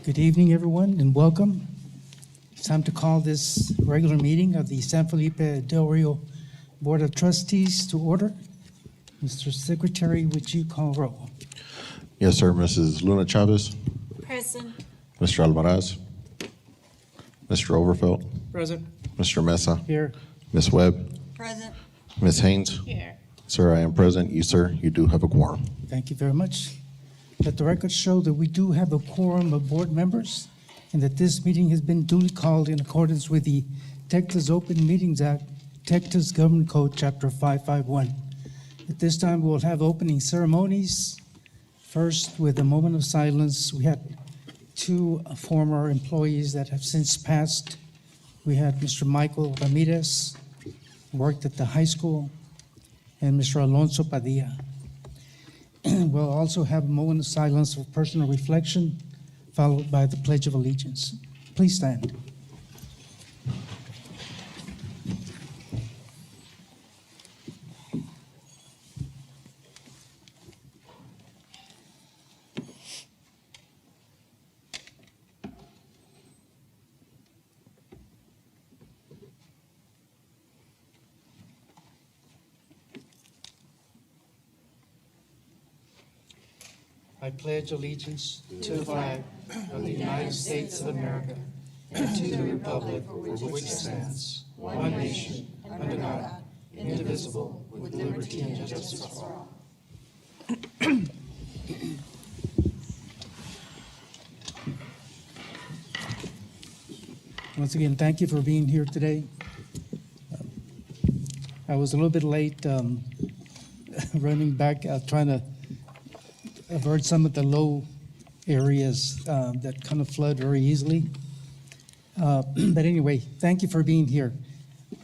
Good evening, everyone, and welcome. It's time to call this regular meeting of the San Felipe Del Rio Board of Trustees to order. Mr. Secretary, would you call roll? Yes, sir. Mrs. Luna Chavez, Present. Mr. Almaraz, Mr. Overfelt, Present. Mr. Mesa, Here. Ms. Webb, Present. Ms. Haynes. Here. Sir, I am present. You, sir, you do have a quorum. Thank you very much. Let the record show that we do have a quorum of board members and that this meeting has been duly called in accordance with the Texas Open Meetings Act, Texas Government Code, Chapter 551. At this time, we'll have opening ceremonies. First, with a moment of silence, we had two former employees that have since passed. We had Mr. Michael Ramirez, who worked at the high school, and Mr. Alonso Padilla. We'll also have a moment of silence for personal reflection, followed by the Pledge of Allegiance. Please stand. I pledge allegiance to the flag of the United States of America and to the republic for which it stands, one nation, under God, indivisible, with liberty and justice for all. Once again, thank you for being here today. I was a little bit late running back, trying to avert some of the low areas that kind of flood very easily. But anyway, thank you for being here.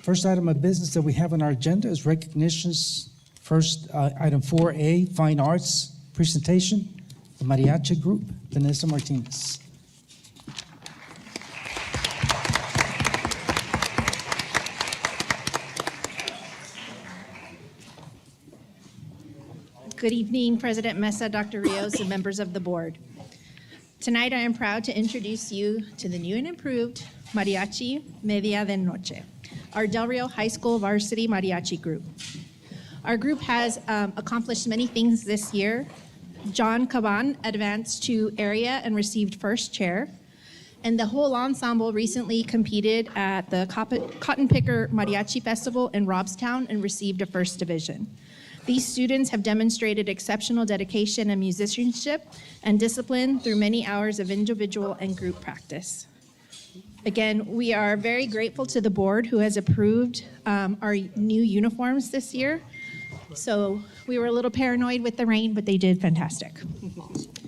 First item of business that we have on our agenda is recognitions. First, item 4A, Fine Arts presentation, the Mariachi Group, Vanessa Martinez. Good evening, President Mesa, Dr. Rios, and members of the board. Tonight, I am proud to introduce you to the new and improved Mariachi Media de Noche, our Del Rio High School varsity mariachi group. Our group has accomplished many things this year. John Caban advanced to area and received first chair, and the whole ensemble recently competed at the Cotton Picker Mariachi Festival in Robstown and received a first division. These students have demonstrated exceptional dedication and musicianship and discipline through many hours of individual and group practice. Again, we are very grateful to the board who has approved our new uniforms this year. So we were a little paranoid with the rain, but they did fantastic.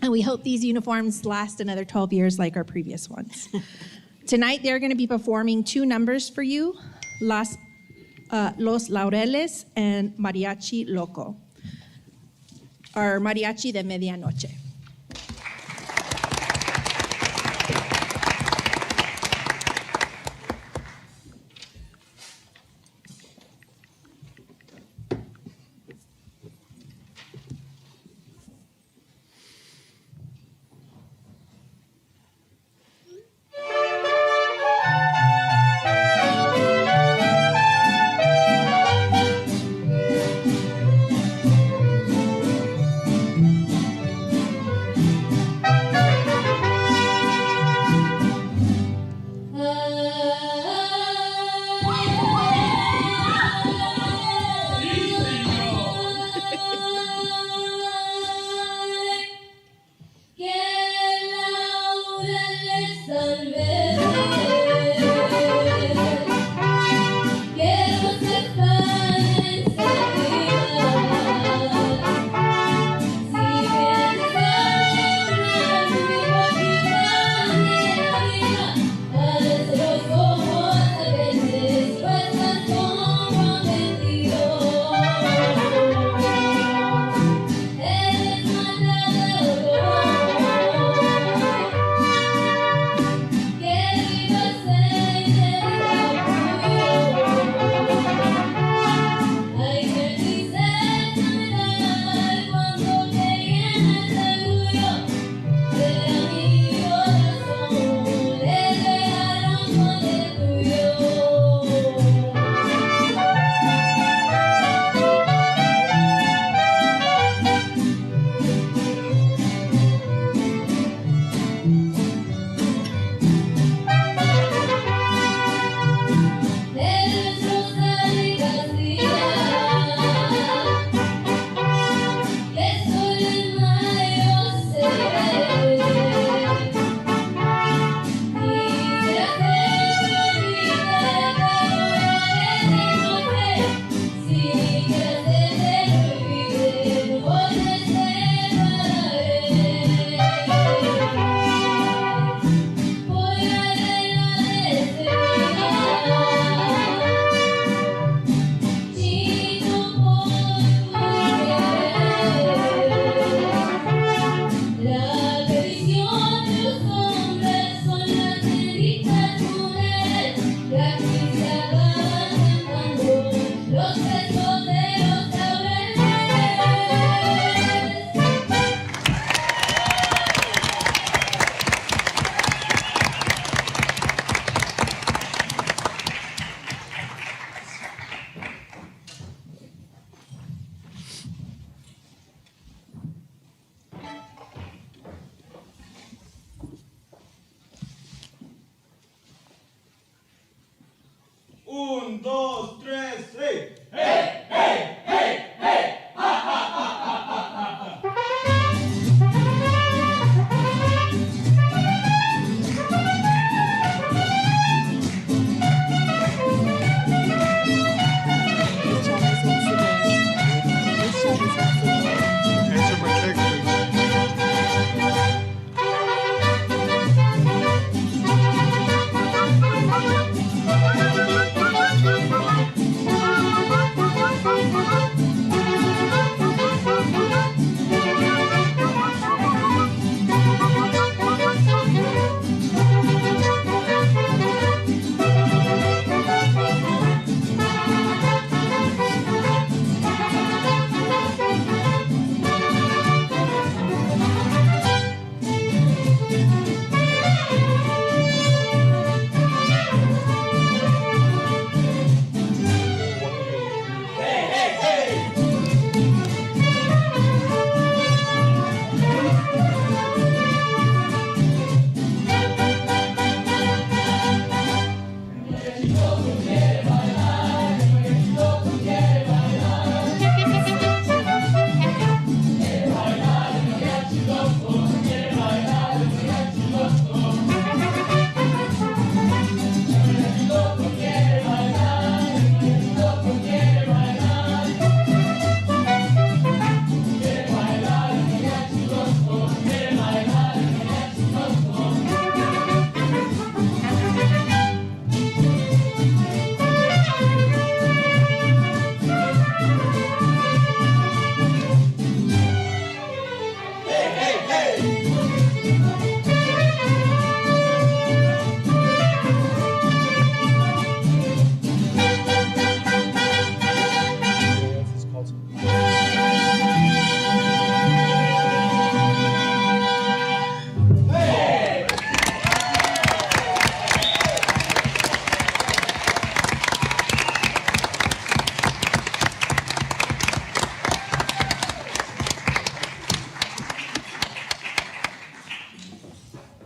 And we hope these uniforms last another 12 years like our previous ones. Tonight, they're going to be performing two numbers for you, Los Laureles and Mariachi Loco, our Mariachi de Medianoche.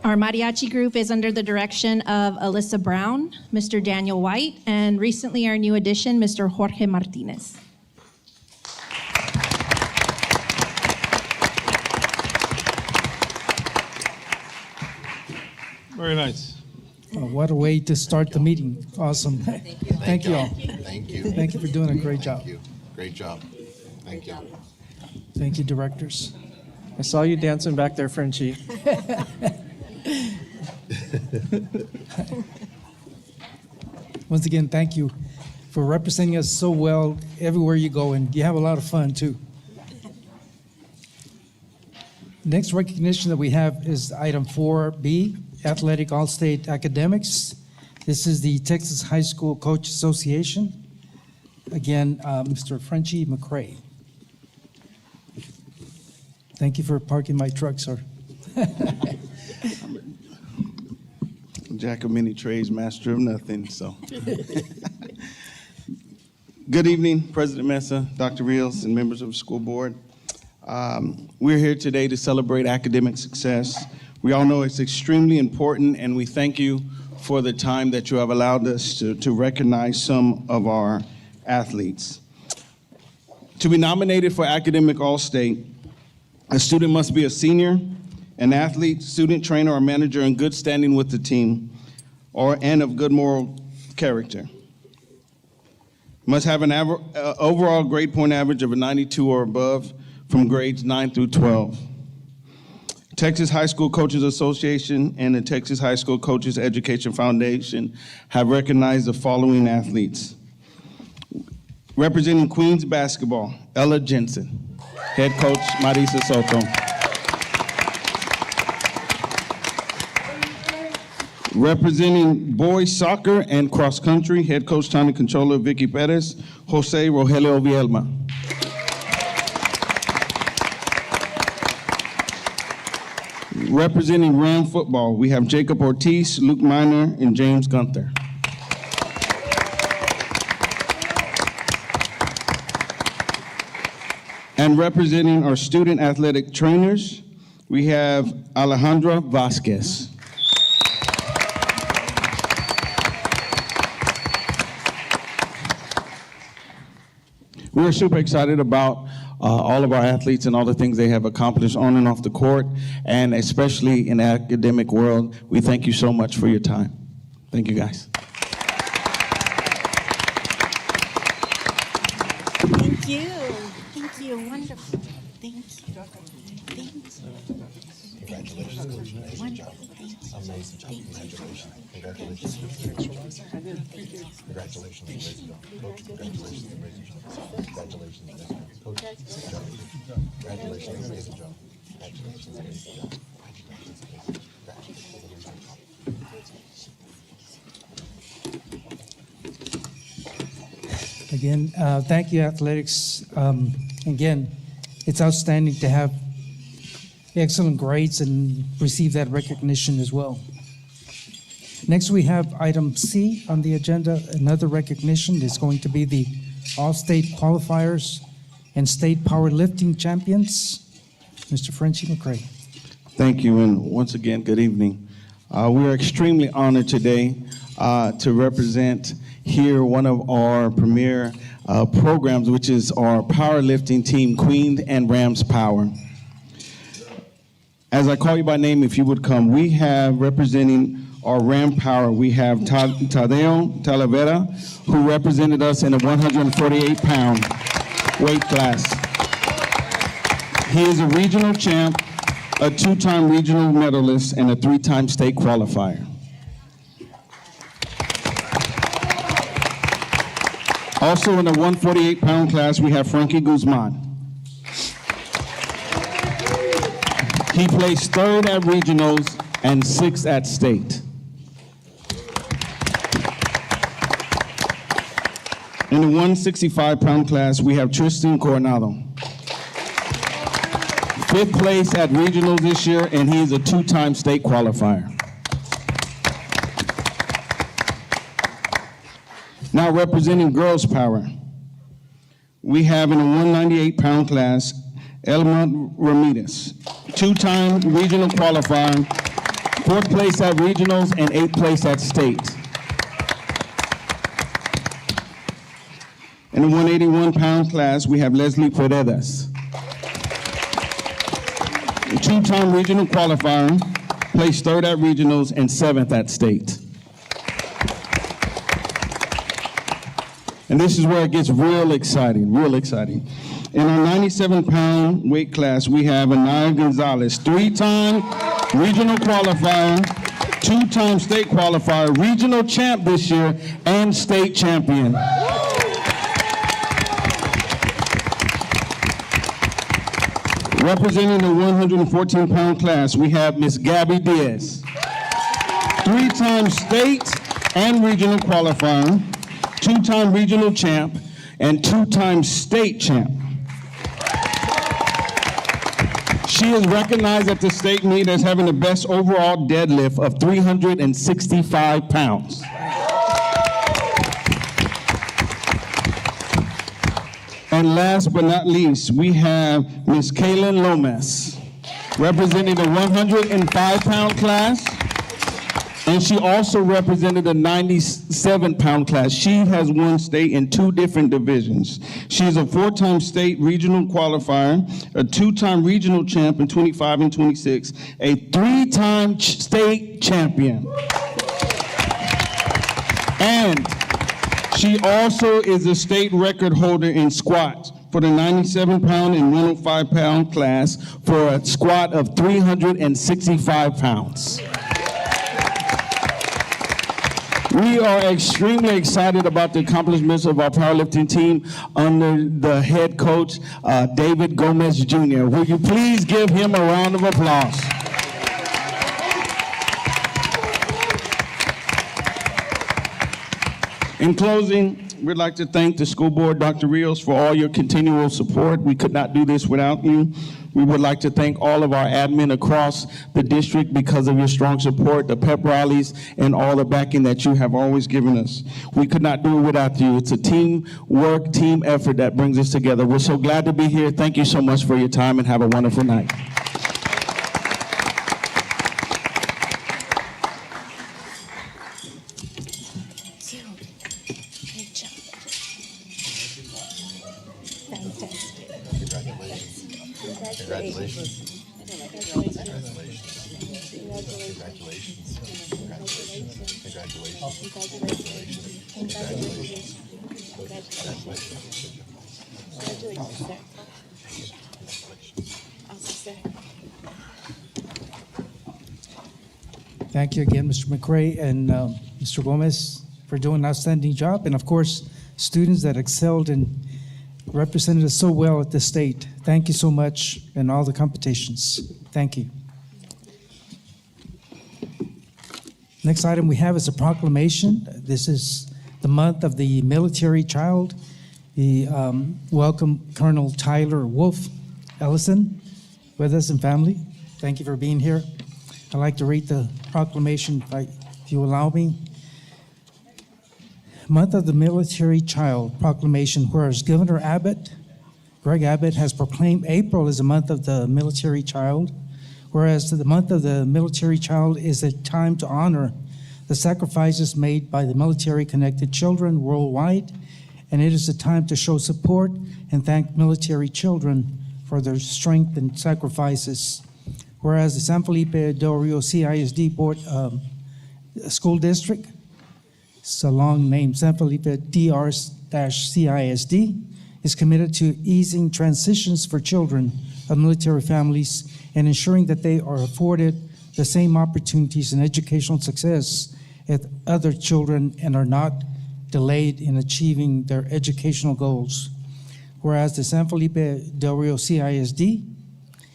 Our mariachi group is under the direction of Alyssa Brown, Mr. Daniel White, and recently our new addition, Mr. Jorge Martinez. Very nice. What a way to start the meeting. Awesome. Thank you all. Thank you. Thank you for doing a great job. Thank you. Great job. Thank you. Thank you, directors. I saw you dancing back there, Frenchie. Once again, thank you for representing us so well everywhere you go, and you have a lot of fun too. Next recognition that we have is item 4B, Athletic All-State Academics. This is the Texas High School Coach Association. Again, Mr. Frenchie McCray. Thank you for parking my truck, sir. Jack of many trades, master of nothing, so. Good evening, President Mesa, Dr. Rios, and members of the school board. We're here today to celebrate academic success. We all know it's extremely important, and we thank you for the time that you have allowed us to recognize some of our athletes. To be nominated for Academic All-State, a student must be a senior, an athlete, student, trainer, or manager in good standing with the team, and of good moral character. Must have an overall grade point average of a 92 or above from grades 9 through 12. Texas High School Coaches Association and the Texas High School Coaches Education Foundation have recognized the following athletes. Representing Queens basketball, Ella Jensen. Head coach, Marisa Soto. Representing boys soccer and cross country, head coach, Tony Controller, Vicky Perez, Jose Rogelio Vielma. Representing Ram football, we have Jacob Ortiz, Luke Miner, and James Gunther. And representing our student athletic trainers, we have Alejandra Vasquez. We're super excited about all of our athletes and all the things they have accomplished on and off the court, and especially in the academic world. We thank you so much for your time. Thank you, guys. Thank you. Thank you. Wonderful. Thank you. Thank you. Congratulations. Wonderful. Thank you. Amazing job. Congratulations. Congratulations. Congratulations. Amazing job. Coach, congratulations. Amazing job. Congratulations. Amazing job. Coach, congratulations. Amazing job. Congratulations. Amazing job. Again, thank you, athletics. Again, it's outstanding to have excellent grades and receive that recognition as well. Next, we have item C on the agenda. Another recognition is going to be the All-State Qualifiers and State Powerlifting Champions. Mr. Frenchie McCray. Thank you, and once again, good evening. We are extremely honored today to represent here one of our premier programs, which is our powerlifting team, Queens and Rams Power. As I call you by name, if you would come, we have representing our Ram Power, we have Tadeo Talavera, who represented us in a 148-pound weight class. He is a regional champ, a 2-time regional medalist, and a 3-time state qualifier. Also in the 148-pound class, we have Frankie Guzman. He placed 3rd at regionals and 6th at state. In the 165-pound class, we have Tristan Coronado. 5th place at regionals this year, and he is a 2-time state qualifier. Now representing girls power, we have in the 198-pound class, Elma Ramirez, 2-time regional qualifier, 4th place at regionals, and 8th place at state. In the 181-pound class, we have Leslie Paredes. A 2-time regional qualifier, placed 3rd at regionals and 7th at state. And this is where it gets real exciting, real exciting. In our 97-pound weight class, we have Anaya Gonzalez, 3-time regional qualifier, 2-time state qualifier, regional champ this year, and state champion. Representing the 114-pound class, we have Miss Gabby Diaz, 3-time state and regional qualifier, 2-time regional champ, and 2-time state champ. She is recognized at the state meet as having the best overall deadlift of 365 pounds. And last but not least, we have Ms. Kaylin Lomas, representing the 105-pound class, and she also represented the 97-pound class. She has won state in 2 different divisions. She is a 4-time state regional qualifier, a 2-time regional champ in 25 and 26, a 3-time state champion. And she also is a state record holder in squats for the 97-pound and 105-pound class for a squat of 365 pounds. We are extremely excited about the accomplishments of our powerlifting team under the head coach, David Gomez Jr. Will you please give him a round of applause? In closing, we'd like to thank the school board, Dr. Rios, for all your continual support. We could not do this without you. We would like to thank all of our admin across the district because of your strong support, the pep rallies, and all the backing that you have always given us. We could not do it without you. It's a teamwork, team effort that brings us together. We're so glad to be here. Thank you so much for your time, and have a wonderful night. Great job. Fantastic. Congratulations. Thank you again, Mr. McRae and Mr. Gomez, for doing an outstanding job. And of course, students that excelled and represented us so well at the state. Thank you so much in all the competitions. Thank you. Next item we have is a proclamation. This is the month of the military child. We welcome Colonel Tyler Wolf Ellison with us and family. Thank you for being here. I'd like to read the proclamation if you allow me. Month of the Military Child Proclamation, whereas Governor Greg Abbott, has proclaimed April as a month of the military child, whereas the month of the military child is a time to honor the sacrifices made by the military-connected children worldwide, and it is a time to show support and thank military children for their strength and sacrifices. Whereas the San Felipe Del Rio CISD Board School District, it's a long name, San Felipe DR-CISD, is committed to easing transitions for children of military families and ensuring that they are afforded the same opportunities and educational success as other children and are not delayed in achieving their educational goals. Whereas the San Felipe Del Rio CISD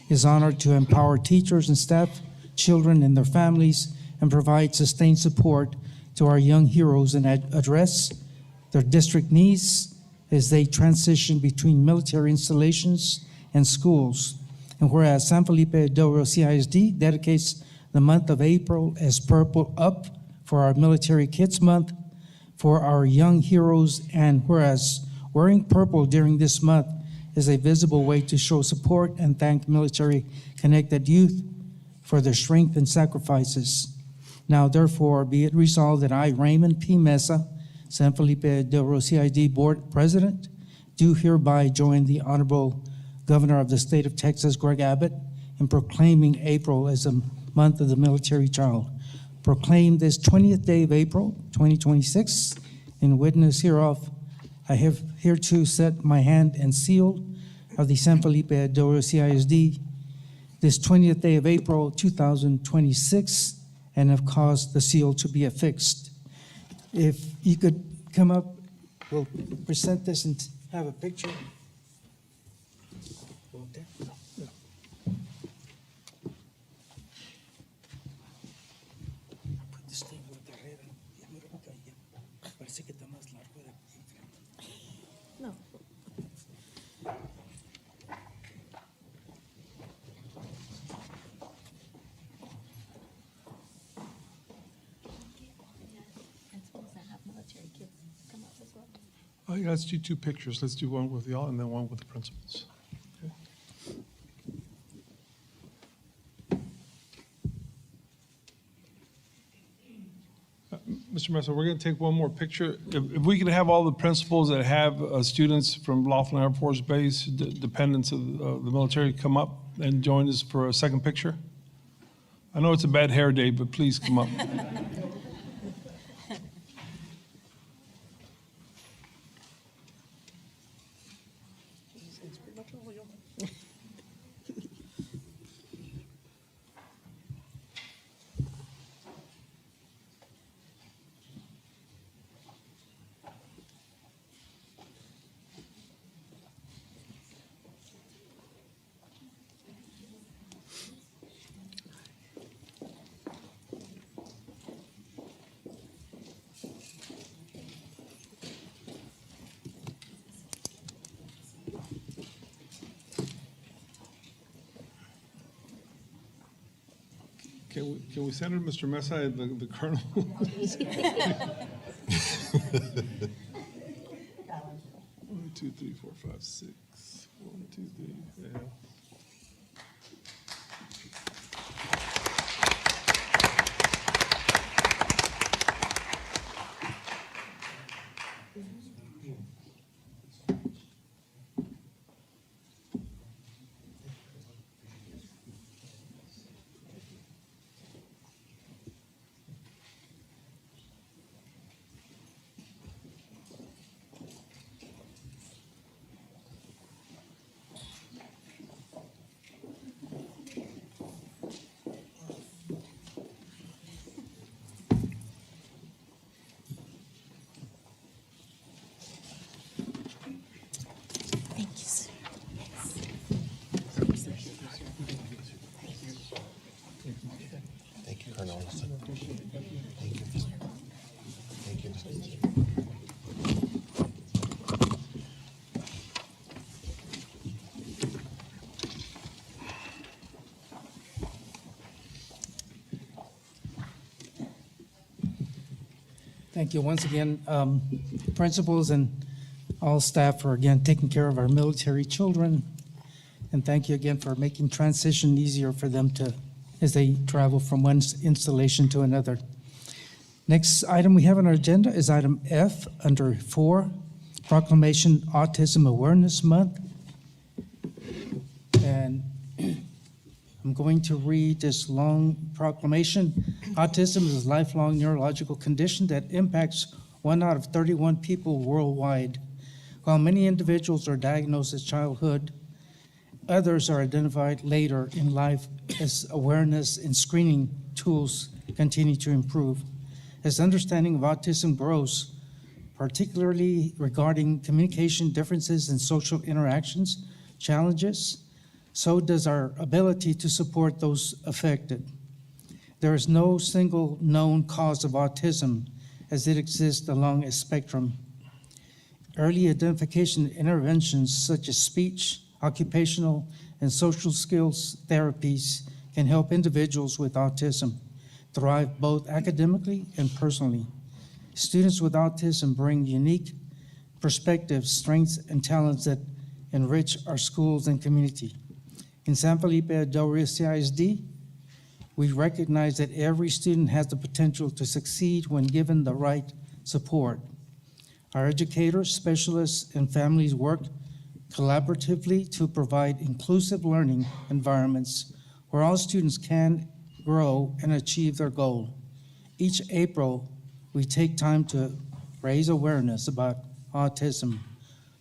is honored to empower teachers and staff, children and their families, and provide sustained support to our young heroes and address their district needs as they transition between military installations and schools. And whereas San Felipe Del Rio CISD dedicates the month of April as Purple Up for our Military Kids Month for our young heroes, and whereas wearing purple during this month is a visible way to show support and thank military-connected youth for their strength and sacrifices. Now therefore be it resolved that I, Raymond P. Mesa, San Felipe Del Rio CISD Board President, do hereby join the Honorable Governor of the State of Texas, Greg Abbott, in proclaiming April as a month of the military child. Proclaim this 20th day of April, 2026, in witness hereof, I have hereto set my hand and seal of the San Felipe Del Rio CISD this 20th day of April, 2026, and have caused the seal to be affixed. If you could come up, we'll present this and have a picture. No. Yeah, let's do two pictures. Let's do one with y'all and then one with the principals. Okay. Mr. Mesa, we're going to take one more picture. If we can have all the principals that have students from Laughlin Air Force Base, dependents of the military, come up and join us for a second picture. I know it's a bad hair day, but please come up. Can we send it to Mr. Mesa, the colonel? 1, 2, 3, 4, 5, 6. 1, 2, 3. Yeah. Thank you, sir. Thank you, Colonel. Thank you. Thank you, Mr. Thank you once again, principals and all staff for again taking care of our military children. And thank you again for making transition easier for them to, as they travel from one installation to another. Next item we have on our agenda is item F under 4, Proclamation Autism Awareness Month. And I'm going to read this long proclamation. Autism is a lifelong neurological condition that impacts 1 out of 31 people worldwide. While many individuals are diagnosed as childhood, others are identified later in life as awareness and screening tools continue to improve. As understanding of autism grows, particularly regarding communication differences and social interactions, challenges, so does our ability to support those affected. There is no single known cause of autism as it exists along a spectrum. Early identification interventions such as speech, occupational, and social skills therapies can help individuals with autism thrive both academically and personally. Students with autism bring unique perspectives, strengths, and talents that enrich our schools and community. In San Felipe Del Rio CISD, We recognize that every student has the potential to succeed when given the right support. Our educators, specialists, and families work collaboratively to provide inclusive learning environments where all students can grow and achieve their goal. Each April, we take time to raise awareness about autism,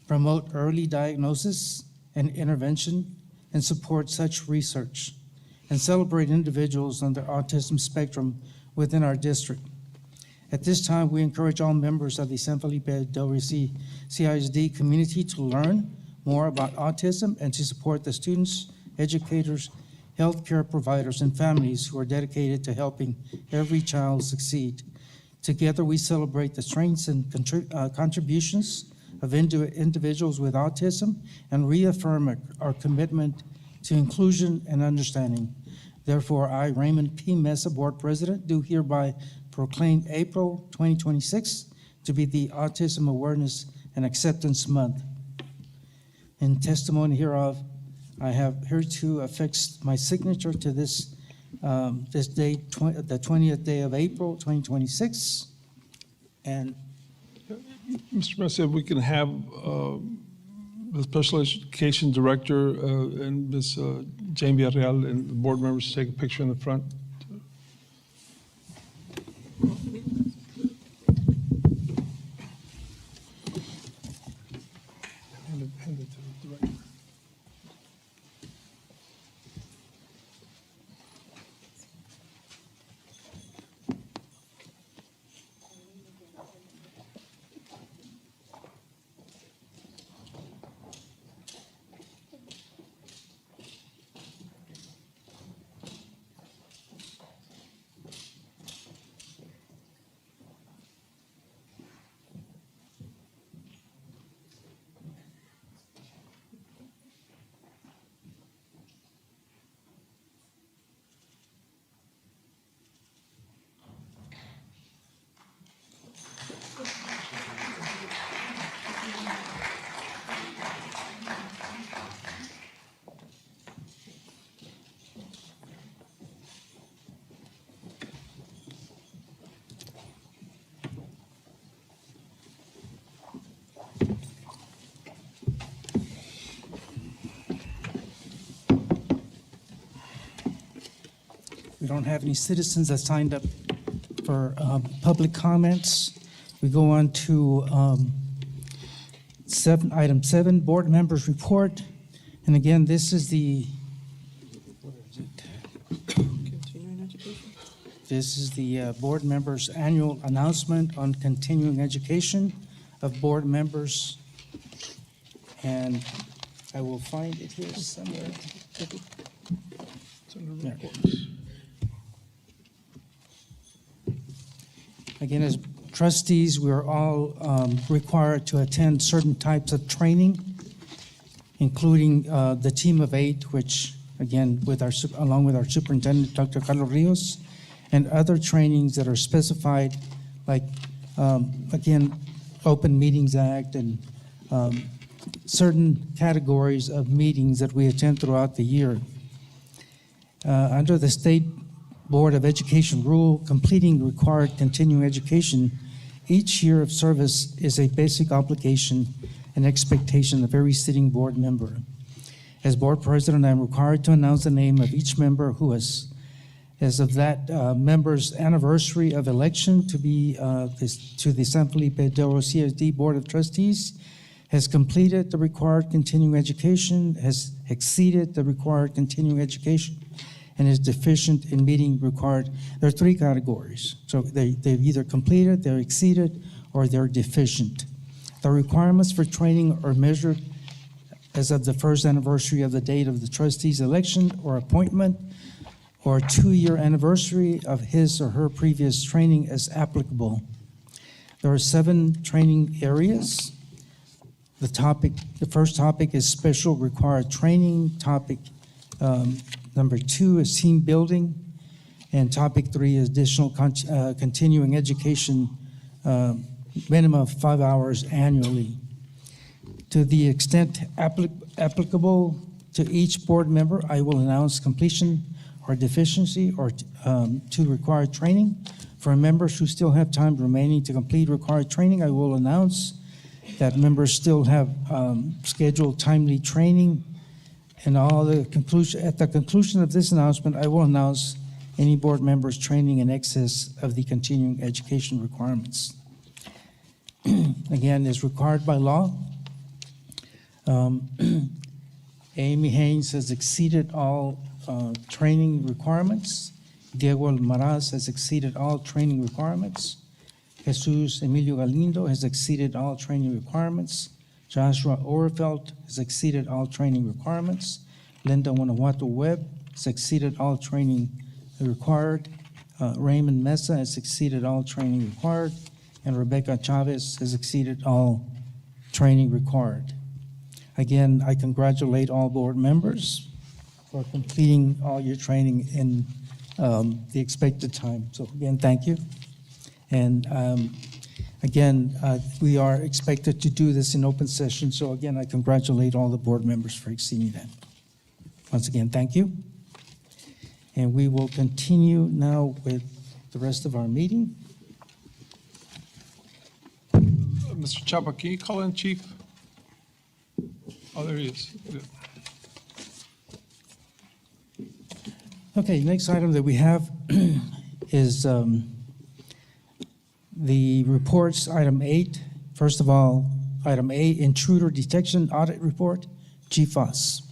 promote early diagnosis and intervention, and support such research, and celebrate individuals on the autism spectrum within our district. At this time, we encourage all members of the San Felipe Del Rio CISD community to learn more about autism and to support the students, educators, healthcare providers, and families who are dedicated to helping every child succeed. Together, we celebrate the strengths and contributions of individuals with autism and reaffirm our commitment to inclusion and understanding. Therefore, I, Raymond P. Mesa, Board President, do hereby proclaim April 2026 to be the Autism Awareness and Acceptance Month. In testimony hereof, I have hereto affixed my signature to this date, the 20th day of April 2026. And Mr. Mesa, if we can have the Special Education Director and Ms. Jane Villarreal and the board members take a picture in the front. Hand it to the director. we don't have any citizens that signed up for public comments. We go on to item 7, board members report. And again, this is the, what is it? Continuing education. This is the board members' annual announcement on continuing education of board members. And I will find it here somewhere. There. Again, as trustees, we're all required to attend certain types of training, including the Team of 8, which, again, along with our superintendent, Dr. Carlos Rios, and other trainings that are specified, like, again, Open Meetings Act and certain categories of meetings that we attend throughout the year. Under the State Board of Education rule, completing required continuing education each year of service is a basic obligation and expectation of every sitting board member. As board president, I am required to announce the name of each member who has, as of that member's anniversary of election to be to the San Felipe Del Rio CISD Board of Trustees, has completed the required continuing education, has exceeded the required continuing education, and is deficient in meeting required. There are 3 categories. So they've either completed, they're exceeded, or they're deficient. The requirements for training are measured as of the first anniversary of the date of the trustee's election or appointment, or 2-year anniversary of his or her previous training as applicable. There are 7 training areas. The first topic is special required training. Topic number 2 is team building, and topic 3 is additional continuing education, minimum of 5 hours annually. To the extent applicable to each board member, I will announce completion or deficiency or to required training. For members who still have time remaining to complete required training, I will announce that members still have scheduled timely training. And at the conclusion of this announcement, I will announce any board members training in excess of the continuing education requirements. Again, as required by law, Amy Haynes has exceeded all training requirements. Diego Almaraz has exceeded all training requirements. Jesus Emilio Galindo has exceeded all training requirements. Joshua Orfeld has exceeded all training requirements. Linda Guanajuato Webb has exceeded all training required. Raymond Mesa has exceeded all training required. And Rebecca Chavez has exceeded all training required. Again, I congratulate all board members for completing all your training in the expected time. So again, thank you. And again, we are expected to do this in open session. So again, I congratulate all the board members for exceeding that. Once again, thank you. And we will continue now with the rest of our meeting. Mr. Chapa, can you call in Chief? Oh, there he is. Good. Okay, next item that we have is the reports, item 8. First of all, item A, intruder detection audit report, Chief Foss.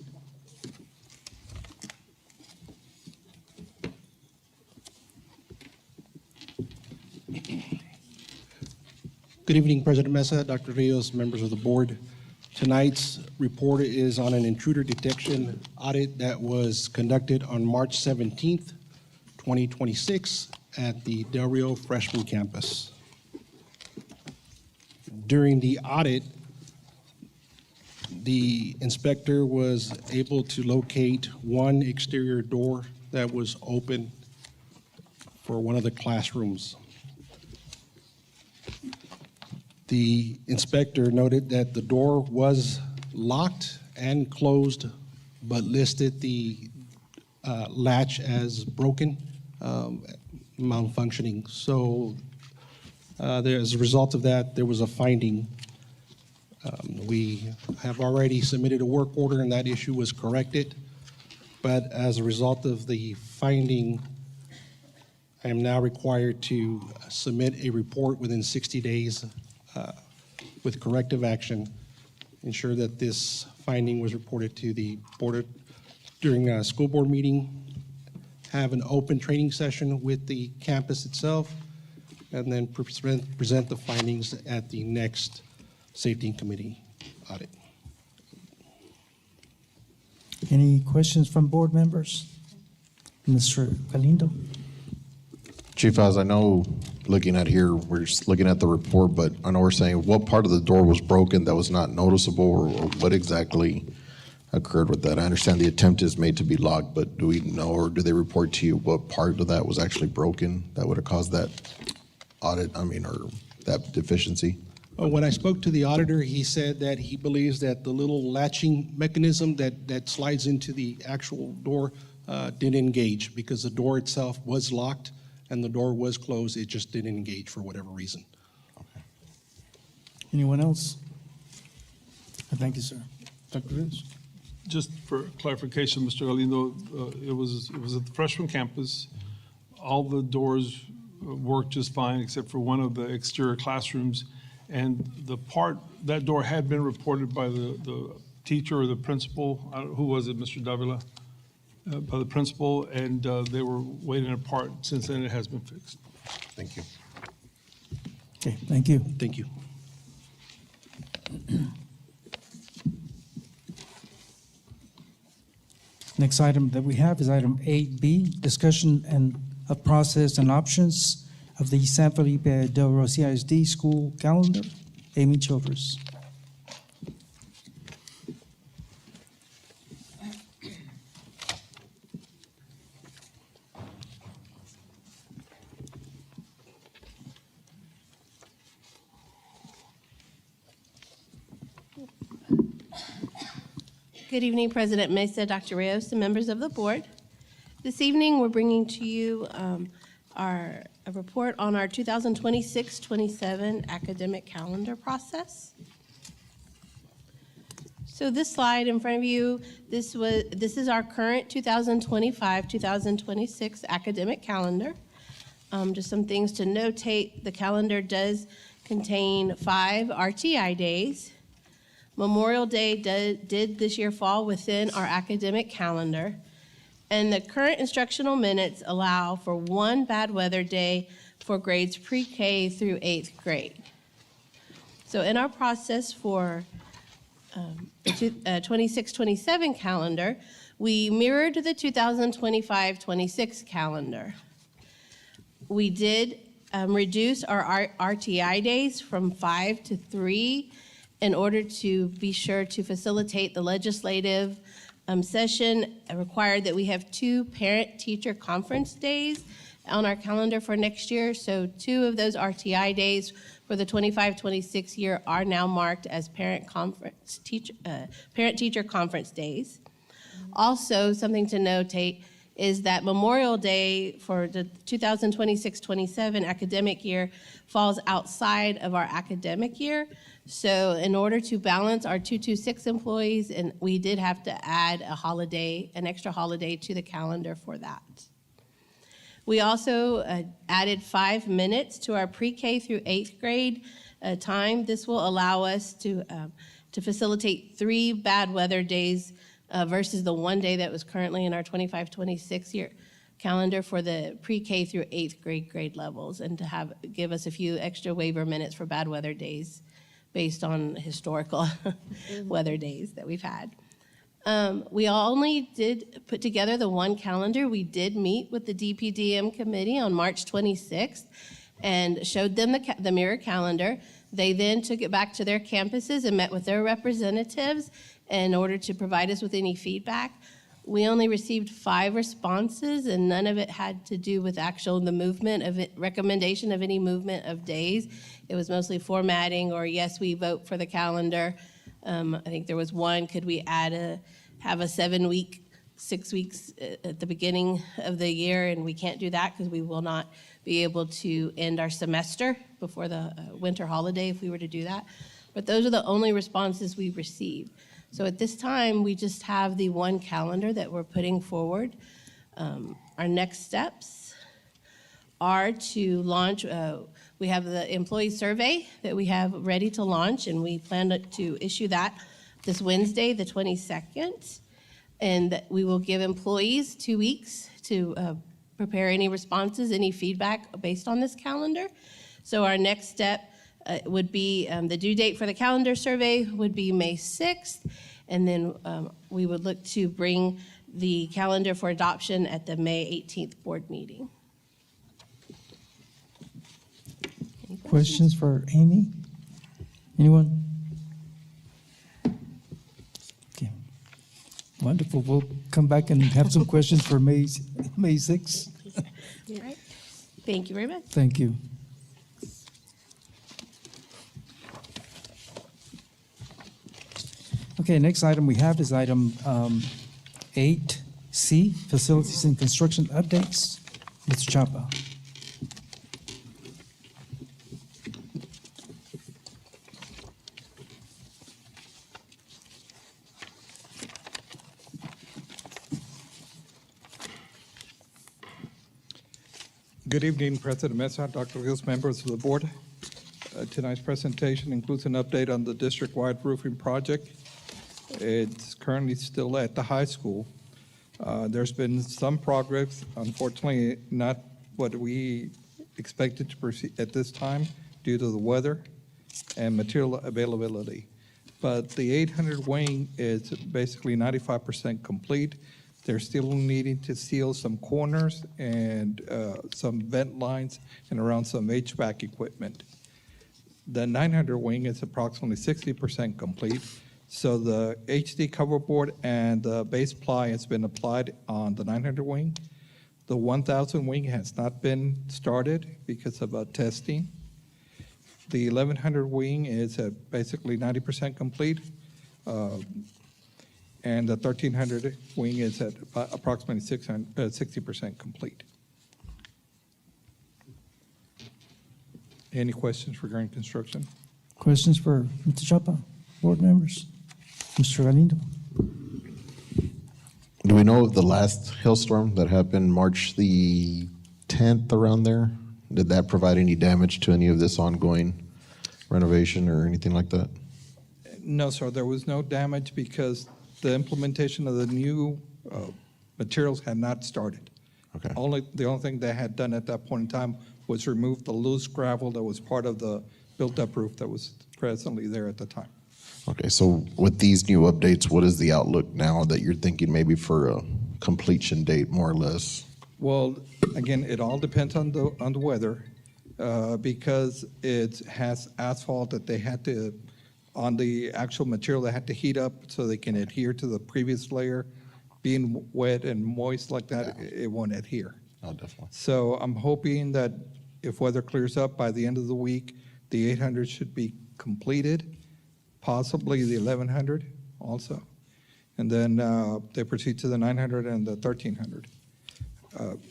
Good evening, President Mesa, Dr. Rios, members of the board. Tonight's report is on an intruder detection audit that was conducted on March 17th, 2026 at the Del Rio Freshman Campus. During the audit, the inspector was able to locate one exterior door that was open for one of the classrooms. The inspector noted that the door was locked and closed, but listed the latch as broken, malfunctioning. So as a result of that, there was a finding. We have already submitted a work order and that issue was corrected. But as a result of the finding, I am now required to submit a report within 60 days with corrective action, ensure that this finding was reported to the board during a school board meeting, have an open training session with the campus itself, and then present the findings at the next safety committee audit. Any questions from board members? Mr. Galindo? Chief, as I know, looking at here, we're just looking at the report, but I know we're saying what part of the door was broken that was not noticeable, or what exactly occurred with that? I understand the attempt is made to be locked, but do we know, or do they report to you what part of that was actually broken that would have caused that audit, or that deficiency? When I spoke to the auditor, he said that he believes that the little latching mechanism that slides into the actual door didn't engage because the door itself was locked and the door was closed. It just didn't engage for whatever reason. Anyone else? Thank you, sir. Dr. Rios? Just for clarification, Mr. Galindo, it was at the freshman campus. All the doors worked just fine except for one of the exterior classrooms. And that door had been reported by the teacher or the principal. Who was it, Mr. Davila? By the principal, and they were waiting apart. Since then, it has been fixed. Thank you. Okay, thank you. Thank you. Next item that we have is item 8B, discussion and of process and options of the San Felipe Del Rio CISD school calendar. Amy Childress. Good evening, President Mesa, Dr. Rios, and members of the board. This evening, we're bringing to you a report on our 2026-27 academic calendar process. So this slide in front of you, this is our current 2025-2026 academic calendar. Just some things to notate: the calendar does contain 5 RTI days. Memorial Day did this year fall within our academic calendar. And the current instructional minutes allow for 1 bad weather day for grades pre-K through 8th grade. So in our process for the 26-27 calendar, we mirrored the 2025-26 calendar. We did reduce our RTI days from 5 to 3 in order to be sure to facilitate the legislative session. Required that we have 2 parent-teacher conference days on our calendar for next year. So 2 of those RTI days for the 25-26 year are now marked as parent-teacher conference days. Also, something to notate is that Memorial Day for the 2026-27 academic year falls outside of our academic year. So in order to balance our 226 employees, and we did have to add a holiday, an extra holiday to the calendar for that. We also added 5 minutes to our pre-K through 8th grade time. This will allow us to facilitate 3 bad weather days versus the 1 day that was currently in our 25-26 year calendar for the pre-K through 8th grade levels, and to give us a few extra waiver minutes for bad weather days based on historical weather days that we've had. We only did put together the 1 calendar. We did meet with the DPDM committee on March 26th and showed them the mirror calendar. They then took it back to their campuses and met with their representatives in order to provide us with any feedback. We only received 5 responses, and none of it had to do with the movement of it, recommendation of any movement of days. It was mostly formatting, or yes, we vote for the calendar. I think there was one, could we have a 7-week, 6 weeks at the beginning of the year, and we can't do that because we will not be able to end our semester before the winter holiday if we were to do that. But those are the only responses we received. So at this time, we just have the 1 calendar that we're putting forward. Our next steps are to launch, we have the employee survey that we have ready to launch, and we plan to issue that this Wednesday, the 22nd. And we will give employees 2 weeks to prepare any responses, any feedback based on this calendar. So our next step would be the due date for the calendar survey would be May 6th, and then we would look to bring the calendar for adoption at the May 18th board meeting. Any Questions for Amy? Anyone? Okay. Wonderful. We'll come back and have some questions for May 6th. All right. Thank you very much. Thank you. Okay, next item we have is item 8C, Facilities and Construction Updates. Ms. Chapa. Good evening, President Mesa, Dr. Rios, members of the board. Tonight's presentation includes an update on the district-wide roofing project. It's currently still at the high school. There's been some progress, unfortunately not what we expected to proceed at this time due to the weather and material availability. But the 800 wing is basically 95% complete. They're still needing to seal some corners and some vent lines and around some HVAC equipment. The 900 wing is approximately 60% complete. So the HD cover board and the base ply has been applied on the 900 wing. The 1000 wing has not been started because of testing. The 1100 wing is basically 90% complete. and the 1300 wing is at approximately 60% complete. Any questions regarding construction? Questions for Mr. Chapa, board members? Mr. Galindo? Do we know of the last hailstorm that happened March the 10th around there? Did that provide any damage to any of this ongoing renovation or anything like that? No, sir, there was no damage because the implementation of the new materials had not started. Okay. The only thing they had done at that point in time was remove the loose gravel that was part of the built-up roof that was presently there at the time. Okay, so with these new updates, what is the outlook now that you're thinking maybe for a completion date, more or less? Well, again, it all depends on the weather, because it has asphalt that they had to, on the actual material, they had to heat up so they can adhere to the previous layer. Being wet and moist like that, it won't adhere. Oh, definitely. So I'm hoping that if weather clears up by the end of the week, the 800 should be completed, possibly the 1100 also. And then they proceed to the 900 and the 1300.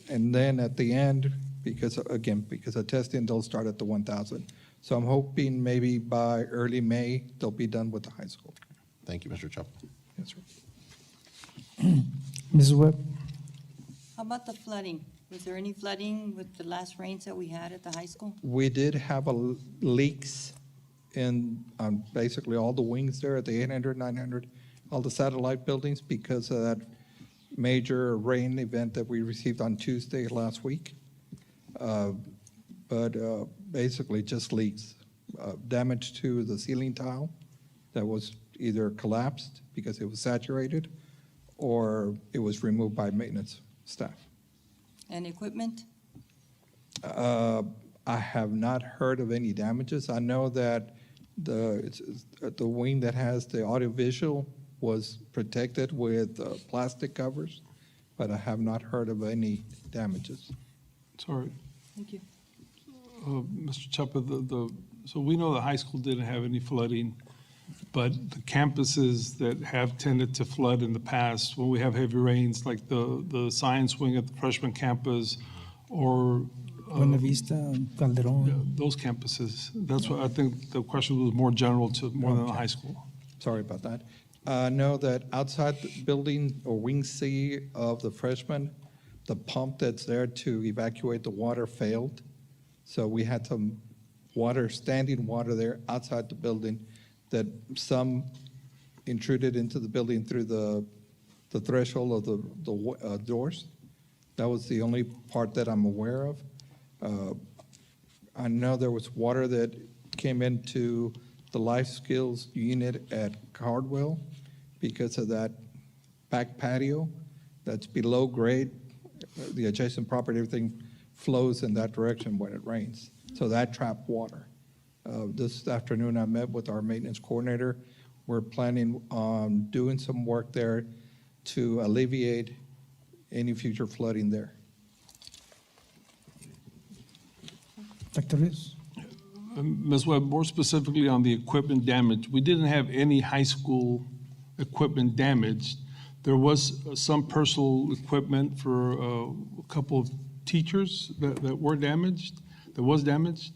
And then at the end, because of testing, they'll start at the 1000. So I'm hoping maybe by early May, they'll be done with the high school. Thank you, Mr. Chapa. Yes, sir. Mrs. Webb? How about the flooding? Was there any flooding with the last rains that we had at the high school? We did have leaks in basically all the wings there at the 800, 900, all the satellite buildings because of that major rain event that we received on Tuesday last week. But basically just leaks, damage to the ceiling tile that was either collapsed because it was saturated or it was removed by maintenance staff. And equipment? I have not heard of any damages. I know that the wing that has the audiovisual was protected with plastic covers, but I have not heard of any damages. Sorry, Thank you. Mr. Chapa, so we know the high school didn't have any flooding, but the campuses that have tended to flood in the past, when we have heavy rains, like the science wing at the freshman campus or Buena Vista, Calderon? those campuses, that's what I think the question was more general to more than the high school. Sorry about that. I know that outside the building or wing C of the freshmen, the pump that's there to evacuate the water failed. So we had some standing water there outside the building that some intruded into the building through the threshold of the doors. That was the only part that I'm aware of. I know there was water that came into the life skills unit at Cardwell because of that back patio that's below grade. The adjacent property, everything flows in that direction when it rains. So that trapped water. This afternoon, I met with our maintenance coordinator. We're planning on doing some work there to alleviate any future flooding there. Dr. Rios? Ms. Webb, more specifically on the equipment damage, we didn't have any high school equipment damaged. There was some personal equipment for a couple of teachers that were damaged, that was damaged.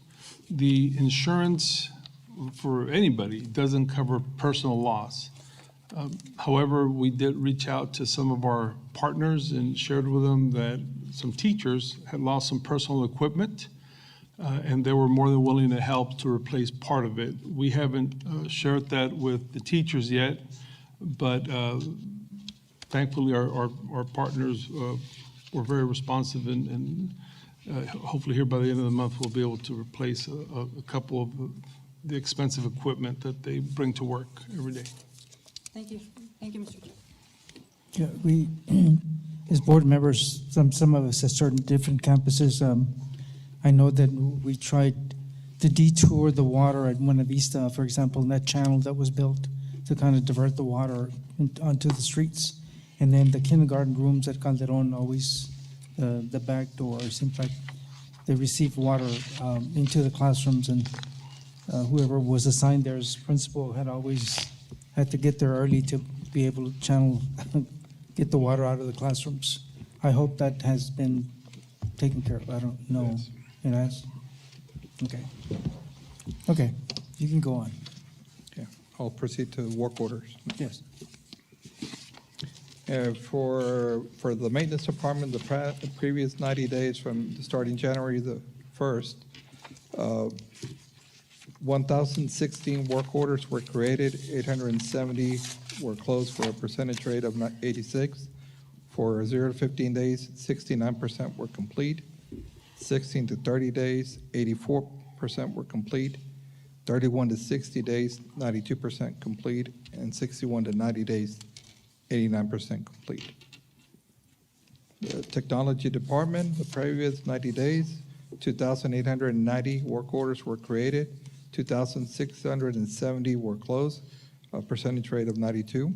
The insurance for anybody doesn't cover personal loss. However, we did reach out to some of our partners and shared with them that some teachers had lost some personal equipment, and they were more than willing to help to replace part of it. We haven't shared that with the teachers yet, but thankfully our partners were very responsive, and hopefully here by the end of the month we'll be able to replace a couple of the expensive equipment that they bring to work every day. Thank you. Thank you, Mr. Chair. Yeah, we, as board members, some of us at certain different campuses, I know that we tried to detour the water at Buena Vista, for example, in that channel that was built to kind of divert the water onto the streets. And then the kindergarten rooms at Calderon, always the back door, it seems like they received water into the classrooms, and whoever was assigned there as principal had always had to get there early to be able to channel, get the water out of the classrooms. I hope that has been taken care of. I don't know. Yes. It has? Okay. Okay, you can go on. Yeah, I'll proceed to work orders. Yes. For the maintenance department, the previous 90 days from starting January the 1st, 1,016 work orders were created, 870 were closed for a percentage rate of 86. For 0 to 15 days, 69% were complete. 16 to 30 days, 84% were complete. 31 to 60 days, 92% complete. And 61 to 90 days, 89% complete. The technology department, the previous 90 days, 2,890 work orders were created, 2,670 were closed, a percentage rate of 92.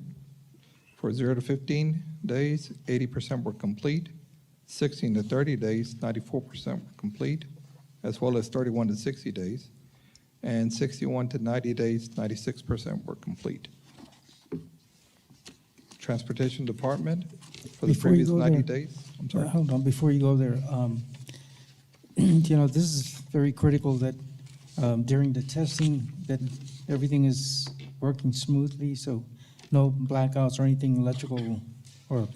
For 0 to 15 days, 80% were complete. 16 to 30 days, 94% were complete, as well as 31 to 60 days. And 61 to 90 days, 96% were complete. Transportation Department, for the Before you previous go 90 there, days. I'm sorry. Hold on, before you go there, you know, this is very critical that during the testing, that everything is working smoothly, so no blackouts or anything electrical or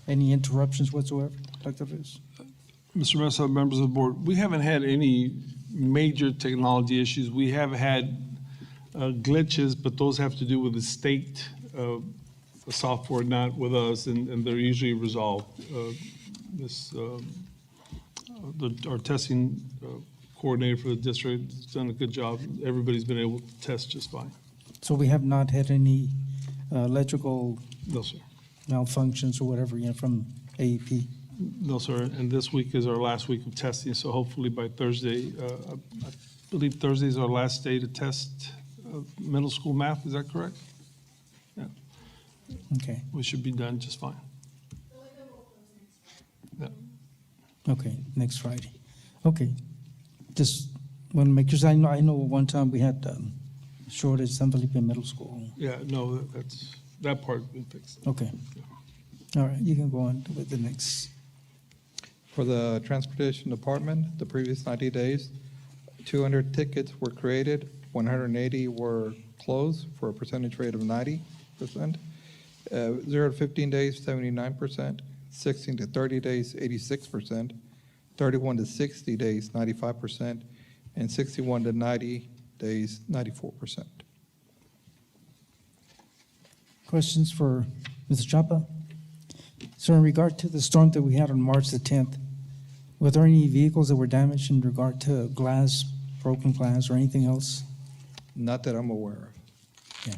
any interruptions whatsoever, Dr. Rios? Mr. Mesa, members of the board, we haven't had any major technology issues. We have had glitches, but those have to do with the state software, not with us, and they're usually resolved. Our testing coordinator for the district has done a good job. Everybody's been able to test just fine. So we have not had any electrical No, sir. malfunctions or whatever, you know, from AEP? No, sir. And this week is our last week of testing, so hopefully by Thursday, I believe Thursday is our last day to test middle school math. Is that correct? Yeah, Okay, we should be done just fine. Yeah. okay, next Friday. Okay, just want to make sure, I know one time we had shortage, San Felipe Middle School. Yeah, no, that part's been fixed. Okay. All right, you can go on with the next. For the Transportation Department, the previous 90 days, 200 tickets were created, 180 were closed for a percentage rate of 90%. 0 to 15 days, 79%. 16 to 30 days, 86%. 31 to 60 days, 95%. And 61 to 90 days, 94%. Questions for Mr. Chapa? So in regard to the storm that we had on March the 10th, were there any vehicles that were damaged in regard to glass, broken glass, or anything else? Not that I'm aware of. Yeah.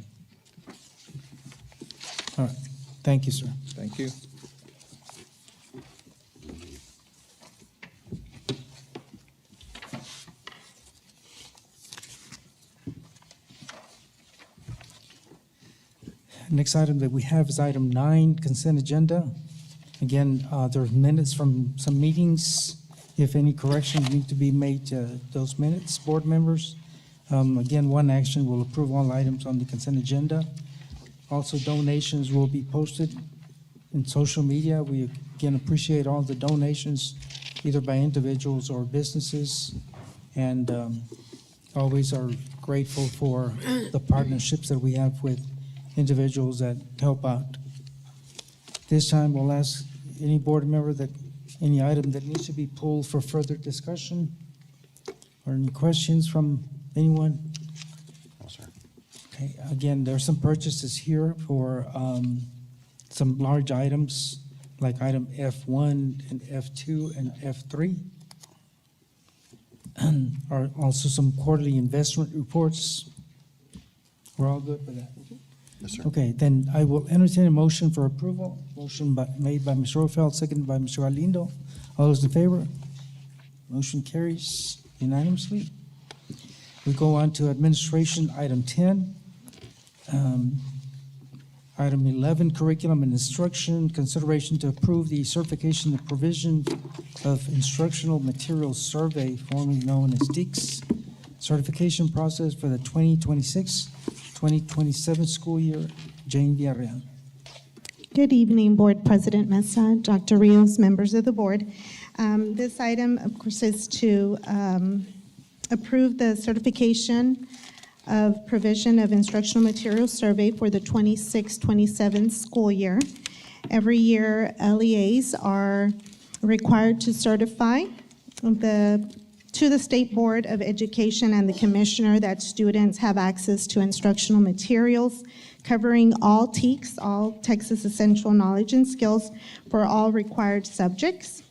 All right, thank you, sir. Thank you. Next item that we have is item 9, consent agenda. Again, there are minutes from some meetings. If any corrections need to be made to those minutes, board members. Again, one action will approve all items on the consent agenda. Also, donations will be posted in social media. We again appreciate all the donations, either by individuals or businesses, and always are grateful for the partnerships that we have with individuals that help out. This time, we'll ask any board member that any item that needs to be pulled for further discussion, or any questions from anyone? No, sir. Okay, again, there are some purchases here for some large items, like item F1 and F2 and F3. And are also some quarterly investment reports. We're all good with that? Yes, sir. Okay, then I will entertain a motion for approval. Motion made by Mr. Orfeld, seconded by Mr. Galindo. All those in favor? Motion carries unanimously. We go on to administration, item 10. Item 11, curriculum and instruction, consideration to approve the certification and provision of instructional materials survey, formerly known as DEECS, certification process for the 2026-2027 school year, Jane Villarreal. Good evening, Board President Mesa, Dr. Rios, members of the board. This item, of course, is to approve the certification of provision of instructional materials survey for the 26-27 school year. Every year, LEAs are required to certify to the State Board of Education and the Commissioner that students have access to instructional materials covering all TEKS, all Texas Essential Knowledge and Skills, for all required subjects.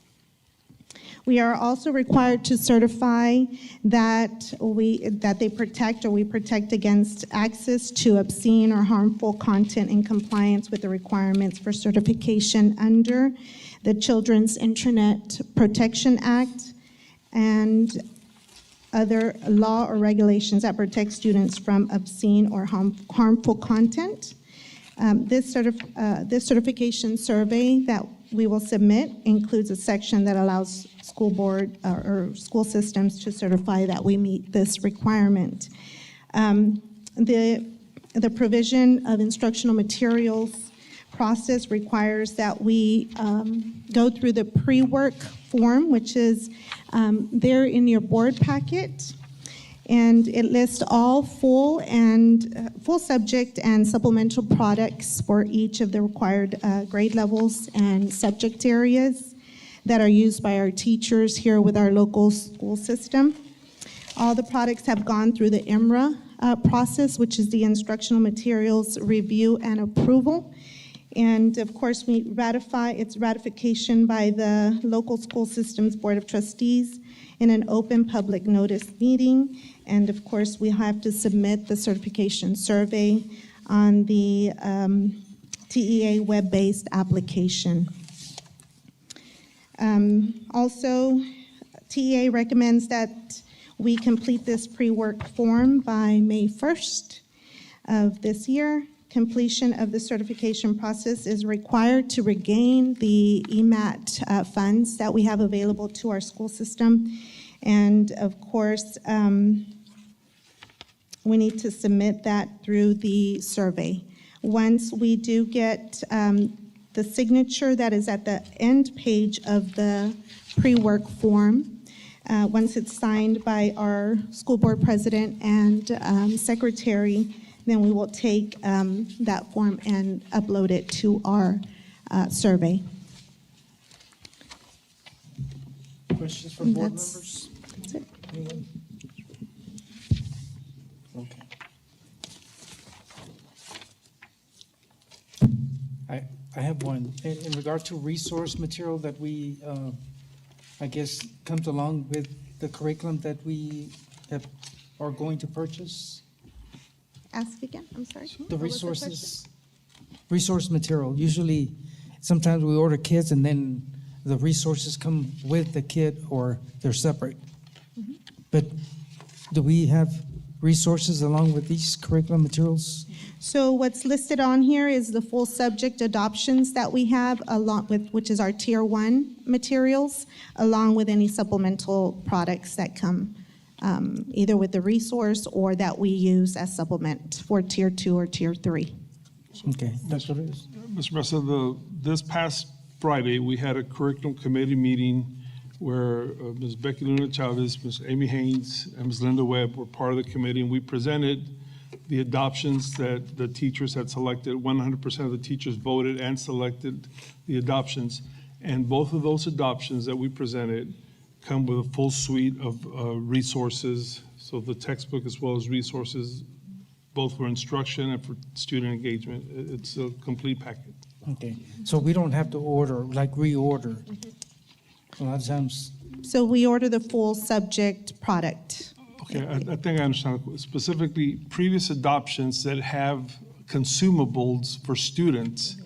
We are also required to certify that they protect, or we protect against access to obscene or harmful content in compliance with the requirements for certification under the Children's Internet Protection Act and other law or regulations that protect students from obscene or harmful content. This certification survey that we will submit includes a section that allows school board or school systems to certify that we meet this requirement. The provision of instructional materials process requires that we go through the pre-work form, which is there in your board packet, and it lists all full subject and supplemental products for each of the required grade levels and subject areas that are used by our teachers here with our local school system. All the products have gone through the IMRA process, which is the Instructional Materials Review and Approval. And of course, its ratification by the local school systems Board of Trustees in an open public notice meeting. And of course, we have to submit the certification survey on the TEA web-based application. Also, TEA recommends that we complete this pre-work form by May 1st of this year. Completion of the certification process is required to regain the EMAT funds that we have available to our school system. And of course, we need to submit that through the survey. Once we do get the signature that is at the end page of the pre-work form, once it's signed by our school board president and secretary, then we will take that form and upload it to our survey. Questions from board That's- members? That's it. Anyone? Okay. I have one. In regard to resource material that we, I guess, comes along with the curriculum that we are going to purchase, Ask again, I'm sorry. the What was question? resource material. Usually, sometimes we order kits and then the resources come with the kit or they're separate. But do we have resources along with these curriculum materials? So what's listed on here is the full subject adoptions that we have, along with, which is our Tier 1 materials, along with any supplemental products that come either with the resource or that we use as supplement for Tier 2 or Tier 3. Okay, that's what it is. Mr. Mesa, this past Friday, we had a curriculum committee meeting where Ms. Becky Luna Chavez, Ms. Amy Haynes, and Ms. Linda Webb were part of the committee, and we presented the adoptions that the teachers had selected. 100% of the teachers voted and selected the adoptions. And both of those adoptions that we presented come with a full suite of resources, so the textbook as well as resources, both for instruction and for student engagement. It's a complete packet. Okay, so we don't have to order, like reorder. A lot of times, So we order the full subject product. Okay, I think I understand. Specifically, previous adoptions that have consumables for students,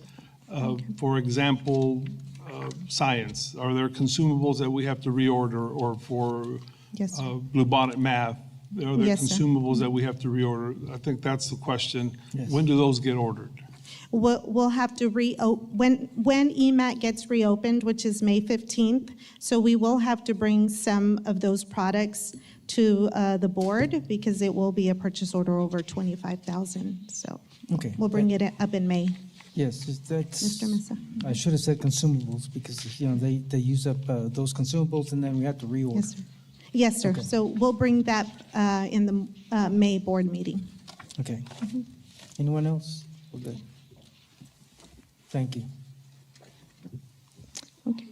for example, science, are there consumables that we have to reorder, or for Yes, sir. bluebonnet math? Are there Yes, sir. consumables that we have to reorder? I think that's the question. Yes. When do those get ordered? We'll have to when EMAT gets reopened, which is May 15th, so we will have to bring some of those products to the board because it will be a purchase order over $25,000. So Okay. We'll bring it up in May. Yes, that's. Mr. Mesa. I should have said consumables because, you know, they use up those consumables and then we have to reorder. Yes, sir. Yes, sir. Okay. So we'll bring that in the May board meeting. Okay. Anyone else? We're good. Thank you. Okay.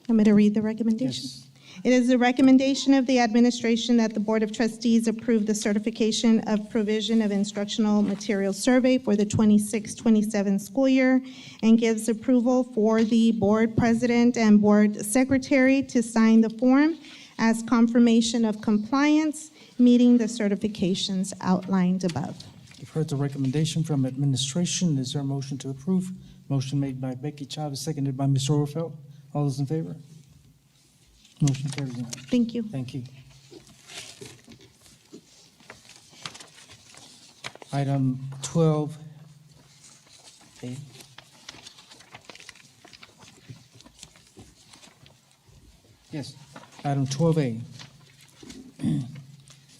I'm going to read the recommendation. Yes. It is the recommendation of the administration that the Board of Trustees approve the certification of provision of instructional material survey for the 26-27 school year and gives approval for the board president and board secretary to sign the form as confirmation of compliance, meeting the certifications outlined above. You've heard the recommendation from administration. Is there a motion to approve? Motion made by Becky Chavez, seconded by Ms. Orfeld. All those in favor? Motion carries. Thank you. Thank you. Item 12A. Yes, item 12A.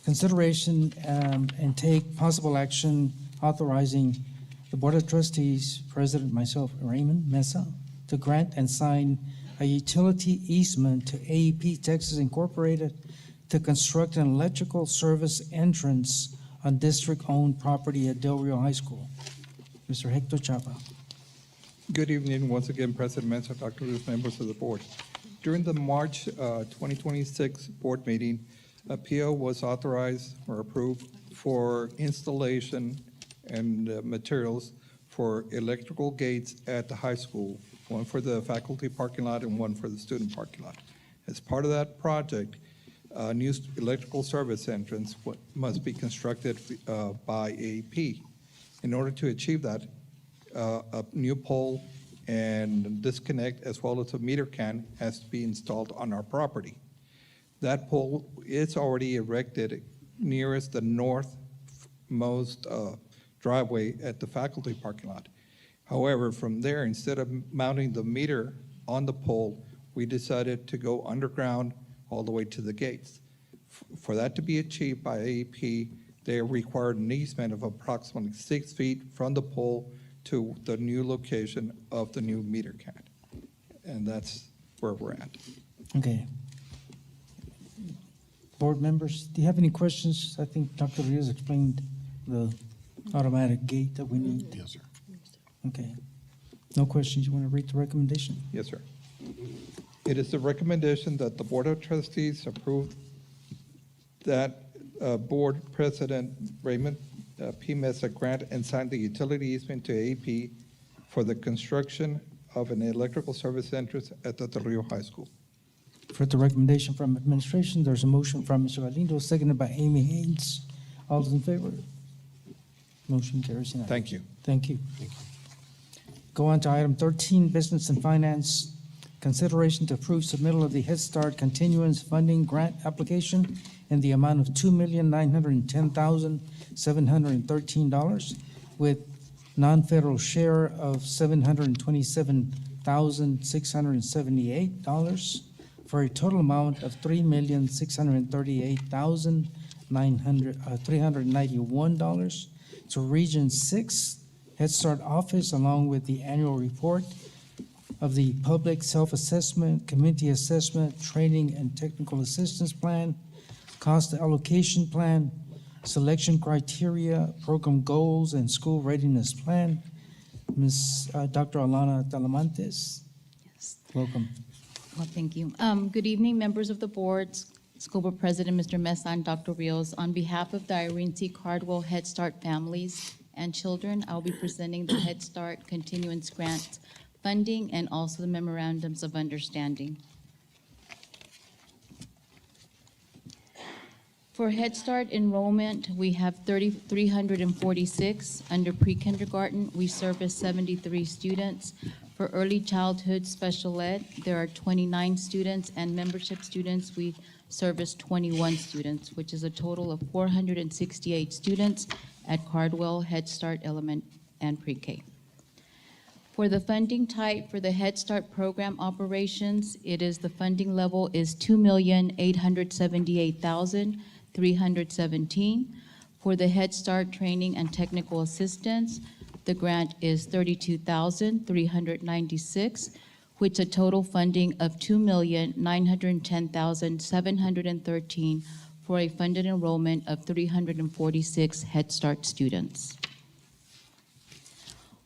Consideration and take possible action authorizing the Board of Trustees, President, myself, Raymond Mesa, to grant and sign a utility easement to AEP Texas Incorporated to construct an electrical service entrance on district-owned property at Del Rio High School. Mr. Hector Chapa. Good evening, once again, President Mesa, Dr. Rios, members of the board. During the March 2026 board meeting, a PO was authorized or approved for installation and materials for electrical gates at the high school, one for the faculty parking lot and one for the student parking lot. As part of that project, a new electrical service entrance must be constructed by AEP. In order to achieve that, a new pole and disconnect as well as a meter can has to be installed on our property. That pole is already erected nearest the northmost driveway at the faculty parking lot. However, from there, instead of mounting the meter on the pole, we decided to go underground all the way to the gates. For that to be achieved by AEP, they required an easement of approximately 6 feet from the pole to the new location of the new meter can. And that's where we're at. Okay. Board members, do you have any questions? I think Dr. Rios explained the automatic gate that we need. Yes, sir. Okay. No questions? You want to read the recommendation? Yes, sir. It is the recommendation that the Board of Trustees approve that Board President Raymond P. Mesa grant and sign the utility easement to AEP for the construction of an electrical service entrance at the Del Rio High School. For the recommendation from administration, there's a motion from Mr. Galindo, seconded by Amy Haynes. All those in favor? Motion carries unanimously. Thank you. Thank you. Go on to item 13, Business and Finance. Consideration to approve submittal of the Head Start Continuance Funding Grant application in the amount of $2,910,713 with non-federal share of $727,678 for a total amount of $3,638,391 to Region 6 Head Start Office, along with the annual report of the Public Self-Assessment, Community Assessment, Training and Technical Assistance Plan, Cost Allocation Plan, Selection Criteria, Program Goals, and School Readiness Plan. Ms. Dr. Alana Talamantes, Yes. welcome. Well, thank you. Good evening, members of the board, School Board President, Mr. Mesa, and Dr. Rios. On behalf of the Irene C. Cardwell Head Start families and children, I'll be presenting the Head Start Continuance Grant funding and also the memorandums of understanding. For Head Start enrollment, we have 346. Under pre-kindergarten, we service 73 students. For early childhood special ed, there are 29 students, and membership students, we service 21 students, which is a total of 468 students at Cardwell Head Start Element and Pre-K. For the funding type for the Head Start program operations, the funding level is $2,878,317. For the Head Start training and technical assistance, the grant is $32,396, which a total funding of $2,910,713 for a funded enrollment of 346 Head Start students.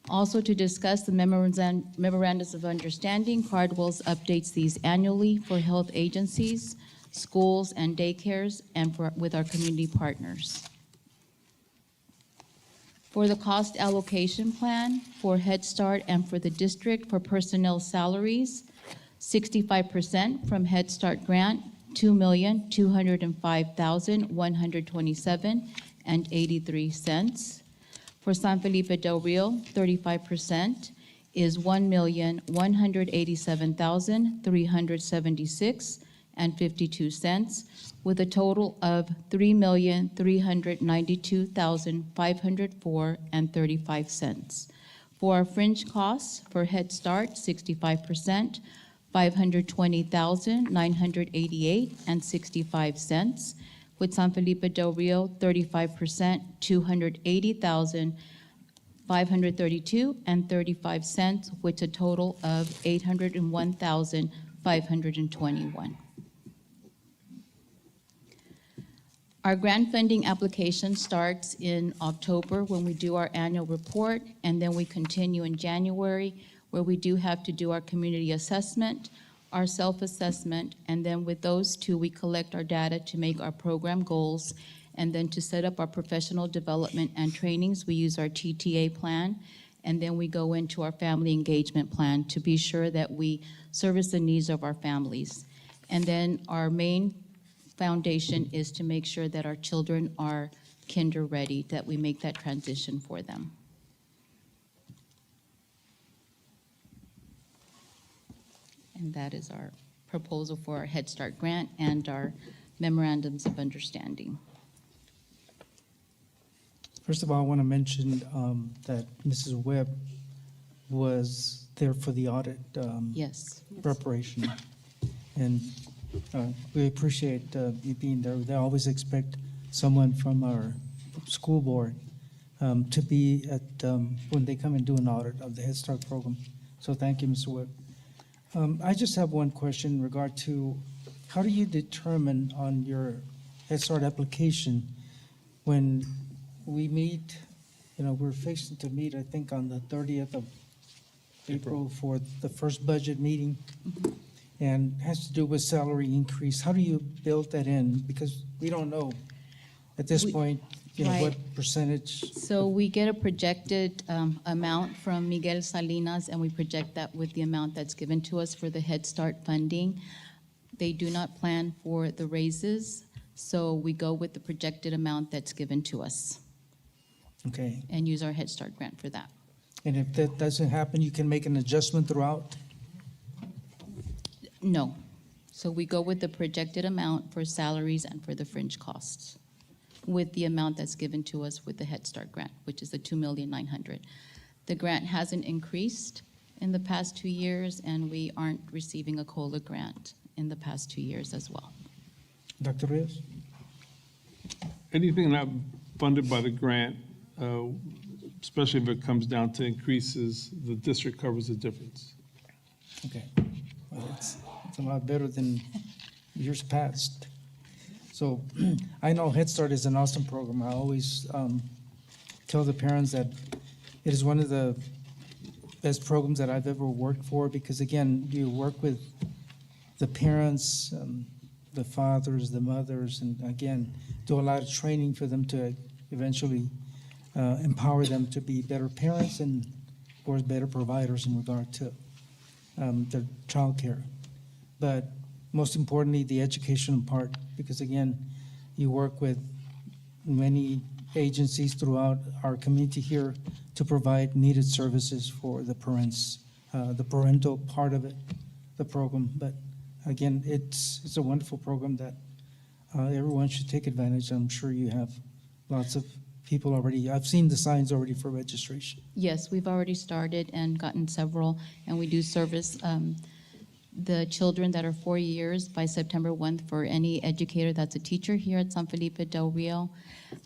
Also to discuss the memorandums of understanding, Cardwell's updates these annually for health agencies, schools, and daycares, and with our community partners. For the cost allocation plan for Head Start and for the district for personnel salaries, 65% from Head Start grant, $2,205,127.83. For San Felipe Del Rio, 35% is $1,187,376.52, with a total of $3,392,504.35. For our fringe costs for Head Start, 65%, $520,988.65. With San Felipe Del Rio, 35%, $280,532.35, which a total of $801,521. Our grant funding application starts in October when we do our annual report, and then we continue in January, where we do have to do our community assessment, our self-assessment, and then with those two, we collect our data to make our program goals, and then to set up our professional development and trainings, we use our TTA plan, and then we go into our family engagement plan to be sure that we service the needs of our families. And then our main foundation is to make sure that our children are kinder ready, that we make that transition for them. And that is our proposal for our Head Start grant and our memorandums of understanding. First of all, I want to mention that Mrs. Webb was there for the audit Yes. preparation. And we appreciate you being there. They always expect someone from our school board to be at when they come and do an audit of the Head Start program. So thank you, Mr. Webb. I just have one question in regard to how do you determine on your Head Start application when we meet, we're fixing to meet, I think, on the 30th of April for the first budget meeting, and has to do with salary increase. How do you build that in? Because we don't know at this point, Right. what percentage. So we get a projected amount from Miguel Salinas, and we project that with the amount that's given to us for the Head Start funding. They do not plan for the raises, so we go with the projected amount that's given to us Okay. and use our Head Start grant for that. And if that doesn't happen, you can make an adjustment throughout? No. So we go with the projected amount for salaries and for the fringe costs, with the amount that's given to us with the Head Start grant, which is the $2,900,000. The grant hasn't increased in the past 2 years, and we aren't receiving a COLA grant in the past 2 years as well. Dr. Rios? Anything not funded by the grant, especially if it comes down to increases, the district covers the difference. Okay. Well, it's a lot better than years past. So I know Head Start is an awesome program. I always tell the parents that it is one of the best programs that I've ever worked for because, again, you work with the parents, the fathers, the mothers, and, again, do a lot of training for them to eventually empower them to be better parents and, of course, better providers in regard to their child care. But most importantly, the educational part, because again, you work with many agencies throughout our community here to provide needed services for the parents, the parental part of it, the program. But again, it's a wonderful program that everyone should take advantage. I'm sure you have lots of people already. I've seen the signs already for registration. Yes, we've already started and gotten several, and we do service the children that are 4 years by September 1st for any educator that's a teacher here at San Felipe Del Rio.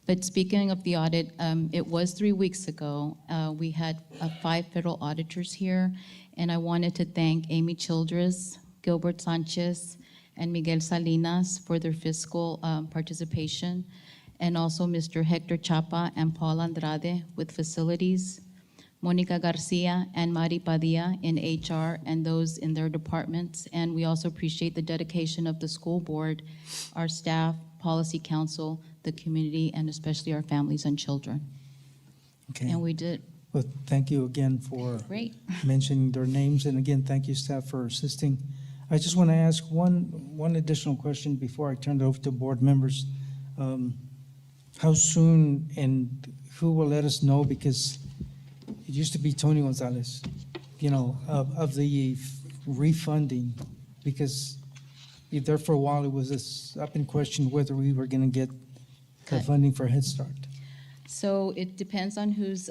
But speaking of the audit, it was 3 weeks ago. We had 5 federal auditors here, and I wanted to thank Amy Childress, Gilbert Sanchez, and Miguel Salinas for their fiscal participation, and also Mr. Hector Chapa and Paul Andrade with facilities, Monica Garcia and Mari Padilla in HR and those in their departments. And we also appreciate the dedication of the school board, our staff, policy council, the community, and especially our families and children. Okay. And we did Well, thank you again for great. mentioning their names, and again, thank you, staff, for assisting. I just want to ask one additional question before I turn it over to board members. How soon and who will let us know? Because it used to be Tony Gonzalez, of the refunding, because there for a while it was up in question whether we were going to get the funding for Head Start. So it depends on who's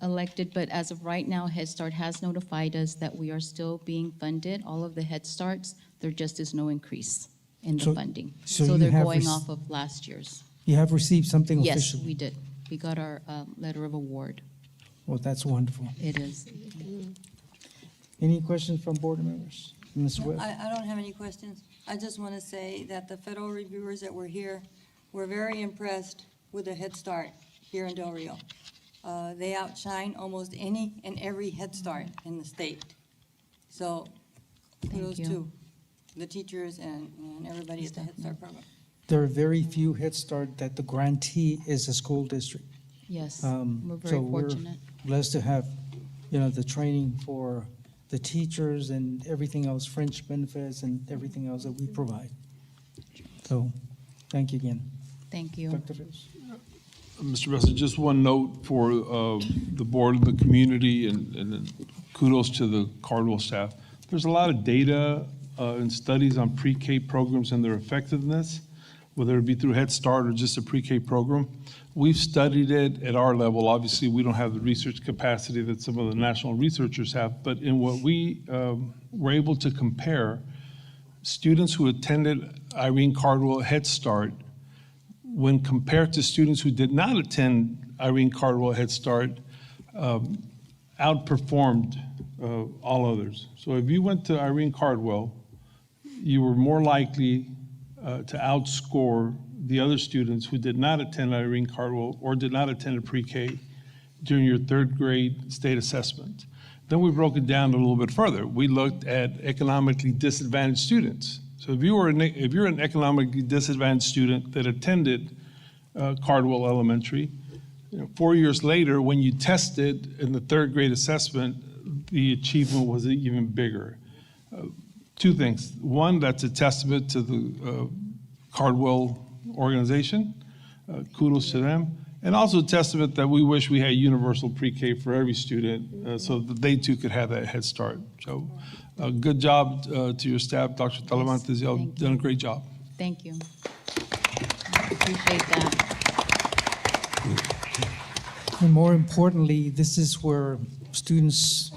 elected, but as of right now, Head Start has notified us that we are still being funded. All of the Head Starts, there just is no increase in the So- funding. so So you they're have going rec- off of last year's. You have received something Yes, official? we did. We got our letter of award. Well, that's wonderful. It is. Any questions from board members? Ms. Webb? I don't have any questions. I just want to say that the federal reviewers that were here were very impressed with the Head Start here in Del Rio. They outshine almost any and every Head Start in the state. So kudos you. to the teachers and everybody at the Head Start program. There are very few Head Start that the grantee is a school district. Yes, So we're very fortunate. blessed to have, the training for the teachers and everything else, French benefits and everything else that we provide. So, thank you again. Thank you. Dr. Rios. Mr. President, just one note for the board and the community, and kudos to the Cardwell staff. There's a lot of data and studies on pre-K programs and their effectiveness, whether it be through Head Start or just a pre-K program. We've studied it at our level. Obviously, we don't have the research capacity that some of the national researchers have, but in what we were able to compare, students who attended Irene Cardwell Head Start, when compared to students who did not attend Irene Cardwell Head Start, outperformed all others. So if you went to Irene Cardwell, you were more likely to outscore the other students who did not attend Irene Cardwell or did not attend a pre-K during your third grade state assessment. Then we broke it down a little bit further. We looked at economically disadvantaged students. So if you're an economically disadvantaged student that attended Cardwell Elementary, 4 years later, when you tested in the third grade assessment, the achievement was even bigger. Two things. One, that's a testament to the Cardwell organization. Kudos to them. And also a testament that we wish we had universal pre-K for every student so that they too could have that Head Start. So good job to your staff, Dr. Talamantes. Y'all Thank done a great job. Thank you. I appreciate that. And more importantly, this is where students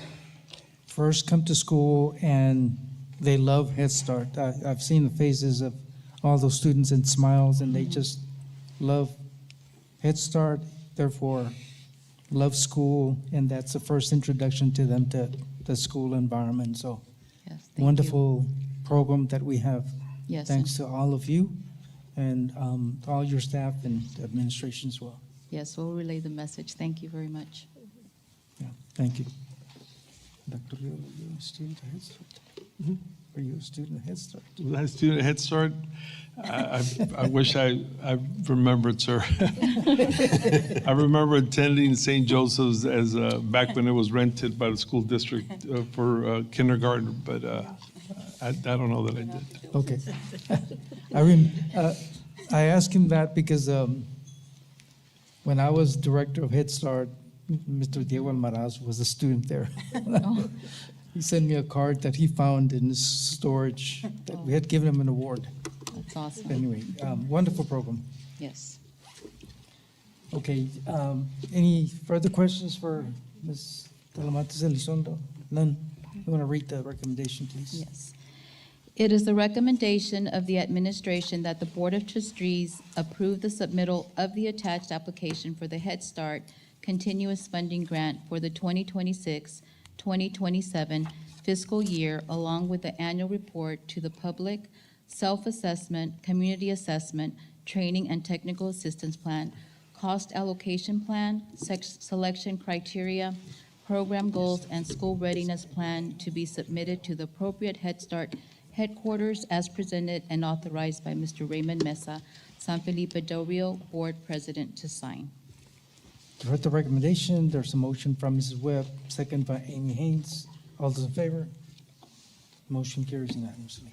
first come to school and they love Head Start. I've seen the faces of all those students and smiles, and they just love Head Start, therefore love school, and that's the first introduction to them to the school environment. So Yes, thank you. wonderful program that we have. Yes, Thanks to all of you and all your staff and administration as well. yes, we'll relay the message. Thank you very much. Yeah, thank you. Dr. Rio, are you a student of Head Start? Are you a student of Head Start? Was I a student at Head Start? I wish I remembered, sir. I remember attending St. Joseph's as back when it was rented by the school district for kindergarten, but I don't know that I did. Okay. I asked him that because when I was director of Head Start, Mr. Diego Almaraz was a student there. He sent me a card that he found in his storage that we had given him an award. That's awesome. Anyway, wonderful program. Yes. Okay, any further questions for Ms. Talamantes Elizondo? None? You want to read the recommendation, please? Yes. It is the recommendation of the administration that the Board of Trustees approve the submittal of the attached application for the Head Start Continuous Funding Grant for the 2026-2027 fiscal year, along with the annual report to the public, self-assessment, community assessment, training and technical assistance plan, cost allocation plan, selection criteria, program goals, and school readiness plan to be submitted to the appropriate Head Start headquarters as presented and authorized by Mr. Raymond Mesa, San Felipe Del Rio Board President, to sign. You heard the recommendation. There's a motion from Mrs. Webb, second by Amy Haynes. All those in favor? Motion carries unanimously.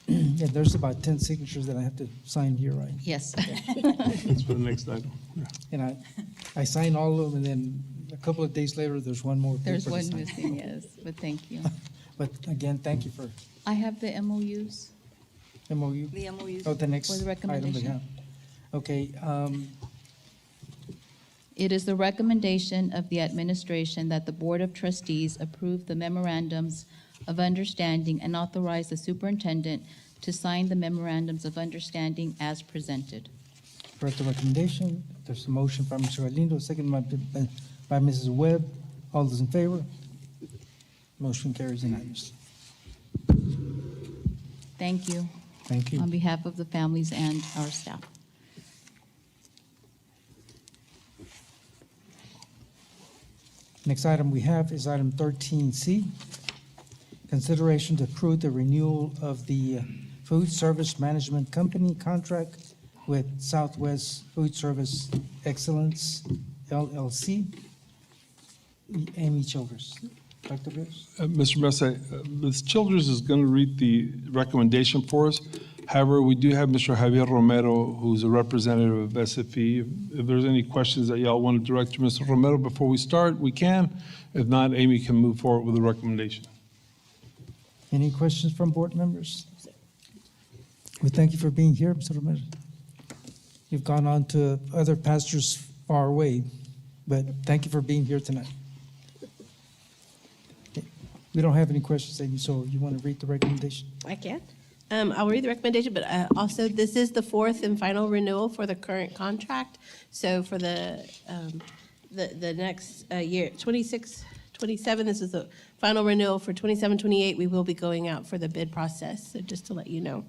Yeah, there's about 10 signatures that I have to sign here, right? Yes. That's for the next item. And I sign all of them, and then a couple of days later, there's one more paper There's to one sign. missing, yes, but thank you. But again, thank you for I have the MOUs. MOU. The MOUs. Oh, the next For the item we recommendation. have. Okay, It is the recommendation of the administration that the Board of Trustees approve the memorandums of understanding and authorize the superintendent to sign the memorandums of understanding as presented. heard the recommendation. There's a motion by Mr. Galindo, second by Mrs. Webb. All those in favor? Motion carries unanimously. Thank you Thank you. on behalf of the families and our staff. Next item we have is item 13C. Consideration to approve the renewal of the Food Service Management Company contract with Southwest Food Service Excellence LLC. Amy Childers. Dr. Rios? Mr. Mesa, Ms. Childers is going to read the recommendation for us. However, we do have Mr. Javier Romero, who's a representative of SFE. If there's any questions that y'all want to direct to Mr. Romero before we start, we can. If not, Amy can move forward with the recommendation. Any questions from board members? We thank you for being here, Mr. Romero. You've gone on to other pastures far away, but thank you for being here tonight. We don't have any questions, Amy, so you want to read the recommendation? I can. I'll read the recommendation, but also this is the fourth and final renewal for the current contract. So for the next year, 26, 27, this is the final renewal. For 27, 28, we will be going out for the bid process, so just to let you know.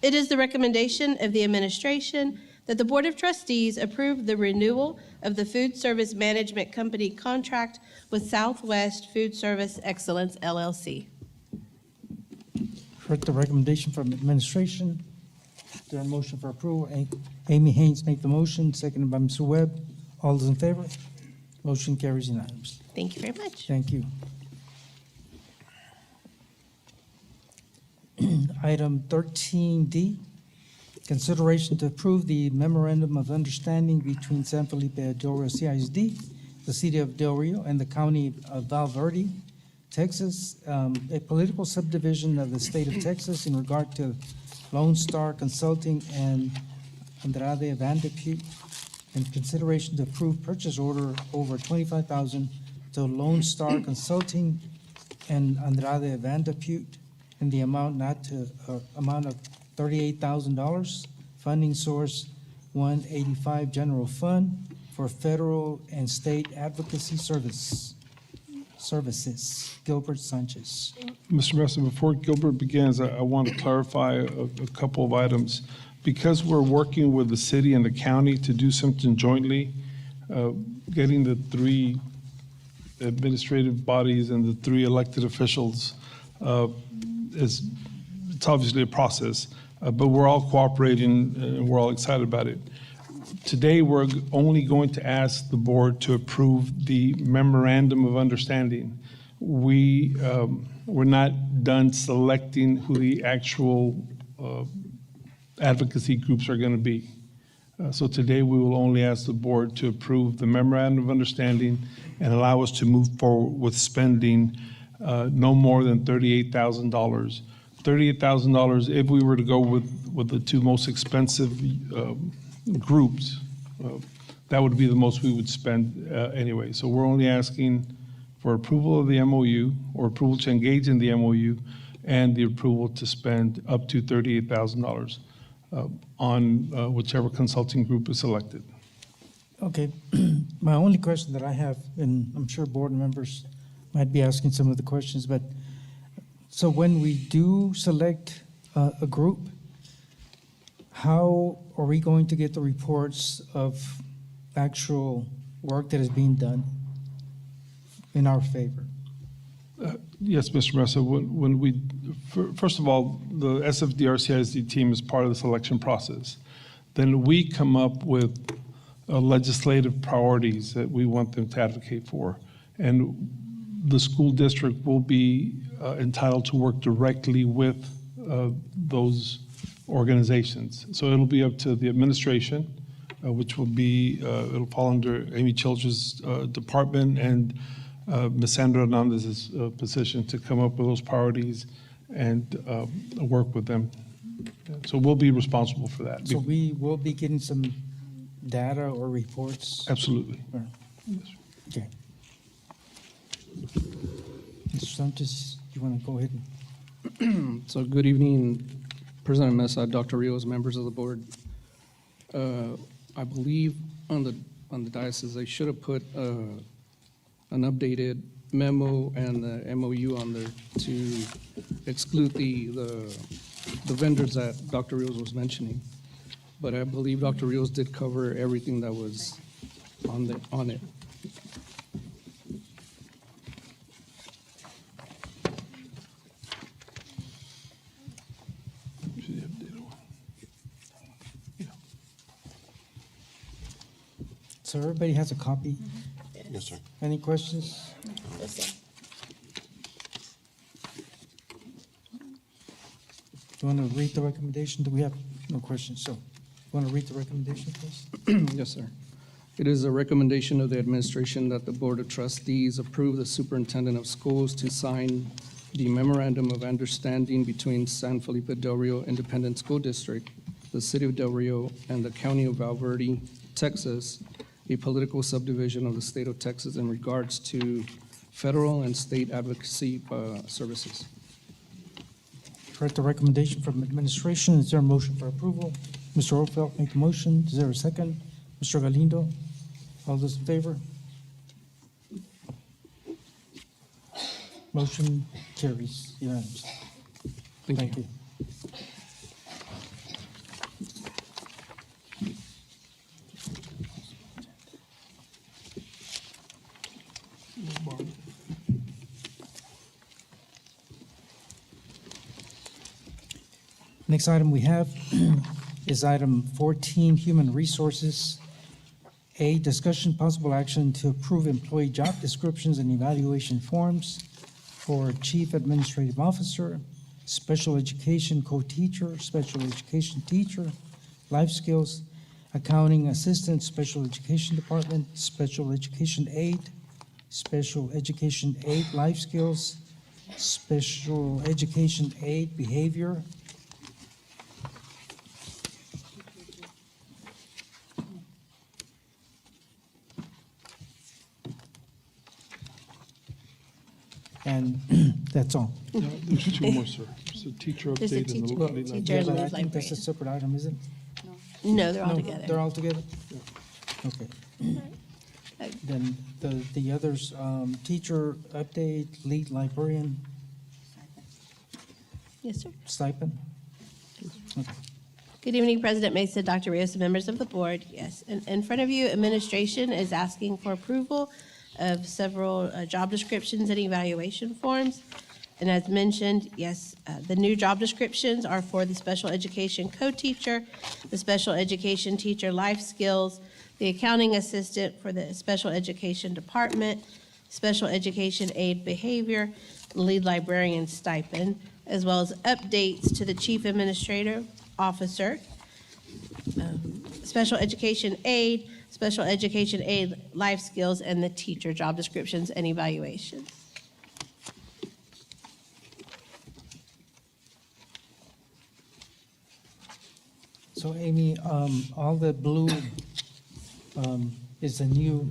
It is the recommendation of the administration that the Board of Trustees approve the renewal of the Food Service Management Company contract with Southwest Food Service Excellence LLC. Heard the recommendation from administration. Is there a motion for approval? Amy Haynes made the motion, seconded by Mr. Webb. All those in favor? Motion carries unanimously. Thank you very much. Thank you. Item 13D, consideration to approve the memorandum of understanding between San Felipe Del Rio CISD, the city of Del Rio, and the county of Val Verde, Texas, a political subdivision of the state of Texas in regard to Lone Star Consulting and Andrade Vandepute, and consideration to approve purchase order over $25,000 to Lone Star Consulting and Andrade Vandepute in the amount not to, amount of $38,000, funding source 185 General Fund for federal and state advocacy services. Gilbert Sanchez. Mr. Mesa, before Gilbert begins, I want to clarify a couple of items. Because we're working with the city and the county to do something jointly, getting the three administrative bodies and the three elected officials it's obviously a process, but we're all cooperating and we're all excited about it. Today, we're only going to ask the board to approve the memorandum of understanding. We're not done selecting who the actual advocacy groups are going to be. So today, we will only ask the board to approve the memorandum of understanding and allow us to move forward with spending no more than $38,000. $38,000, if we were to go with the two most expensive groups, that would be the most we would spend anyway. So we're only asking for approval of the MOU or approval to engage in the MOU and the approval to spend up to $38,000 on whichever consulting group is selected. Okay, my only question that I have, and I'm sure board members might be asking some of the questions, but so when we do select a group, how are we going to get the reports of actual work that is being done in our favor? Yes, Mr. Mesa, when we, first of all, the SFDR-CISD team is part of the selection process. Then we come up with legislative priorities that we want them to advocate for. And the school district will be entitled to work directly with those organizations. So it'll be up to the administration, which will be, it'll fall under Amy Childress' department and Ms. Sandra Hernandez's position to come up with those priorities and work with them. So we'll be responsible for that. So we will be getting some data or reports? Absolutely. Okay. Mr. Sanchez, you want to go ahead and? So good evening, President Mesa, Dr. Rios, members of the board. I believe on the diocese, they should have put an updated memo and the MOU on there to exclude the vendors that Dr. Rios was mentioning. But I believe Dr. Rios did cover everything that was on it. So everybody has a copy? Yes, sir. Any questions? Do you want to read the recommendation? Do we have no questions? So, you want to read the recommendation, please? Yes, sir. It is a recommendation of the administration that the Board of Trustees approve the superintendent of schools to sign the memorandum of understanding between San Felipe Del Rio Independent School District, the City of Del Rio, and the County of Valverde, Texas, a political subdivision of the state of Texas in regards to federal and state advocacy services. Heard the recommendation from administration. Is there a motion for approval? Mr. Oldfeld, make the motion. Is there a second? Mr. Galindo? All those in favor? Motion carries unanimously. Thank you. Next item we have is item 14, Human Resources. A, discussion possible action to approve employee job descriptions and evaluation forms for Chief Administrative Officer, Special Education Co-Teacher, Special Education Teacher, Life Skills, Accounting Assistant, Special Education Department, Special Education Aide, Special Education Aide, Life Skills, Special Education Aide, Behavior, and that's all. No, there's two more, sir. It's a teacher There's a update and the teacher- lead teacher- librarian. But I lead think that's a librarian. separate item, isn't it? No, they're all No, together. They're all together? Okay. Then the others, teacher update, lead librarian, Yes, sir. stipend? Okay. Good evening, President Mesa, Dr. Rios, and members of the board. Yes, in front of you, administration is asking for approval of several job descriptions and evaluation forms. And as mentioned, yes, the new job descriptions are for the special education co-teacher, the special education teacher life skills, the accounting assistant for the special education department, special education aide behavior, lead librarian stipend, as well as updates to the chief administrative officer, special education aide life skills, and the teacher job descriptions and evaluations. So Amy, all the blue is a new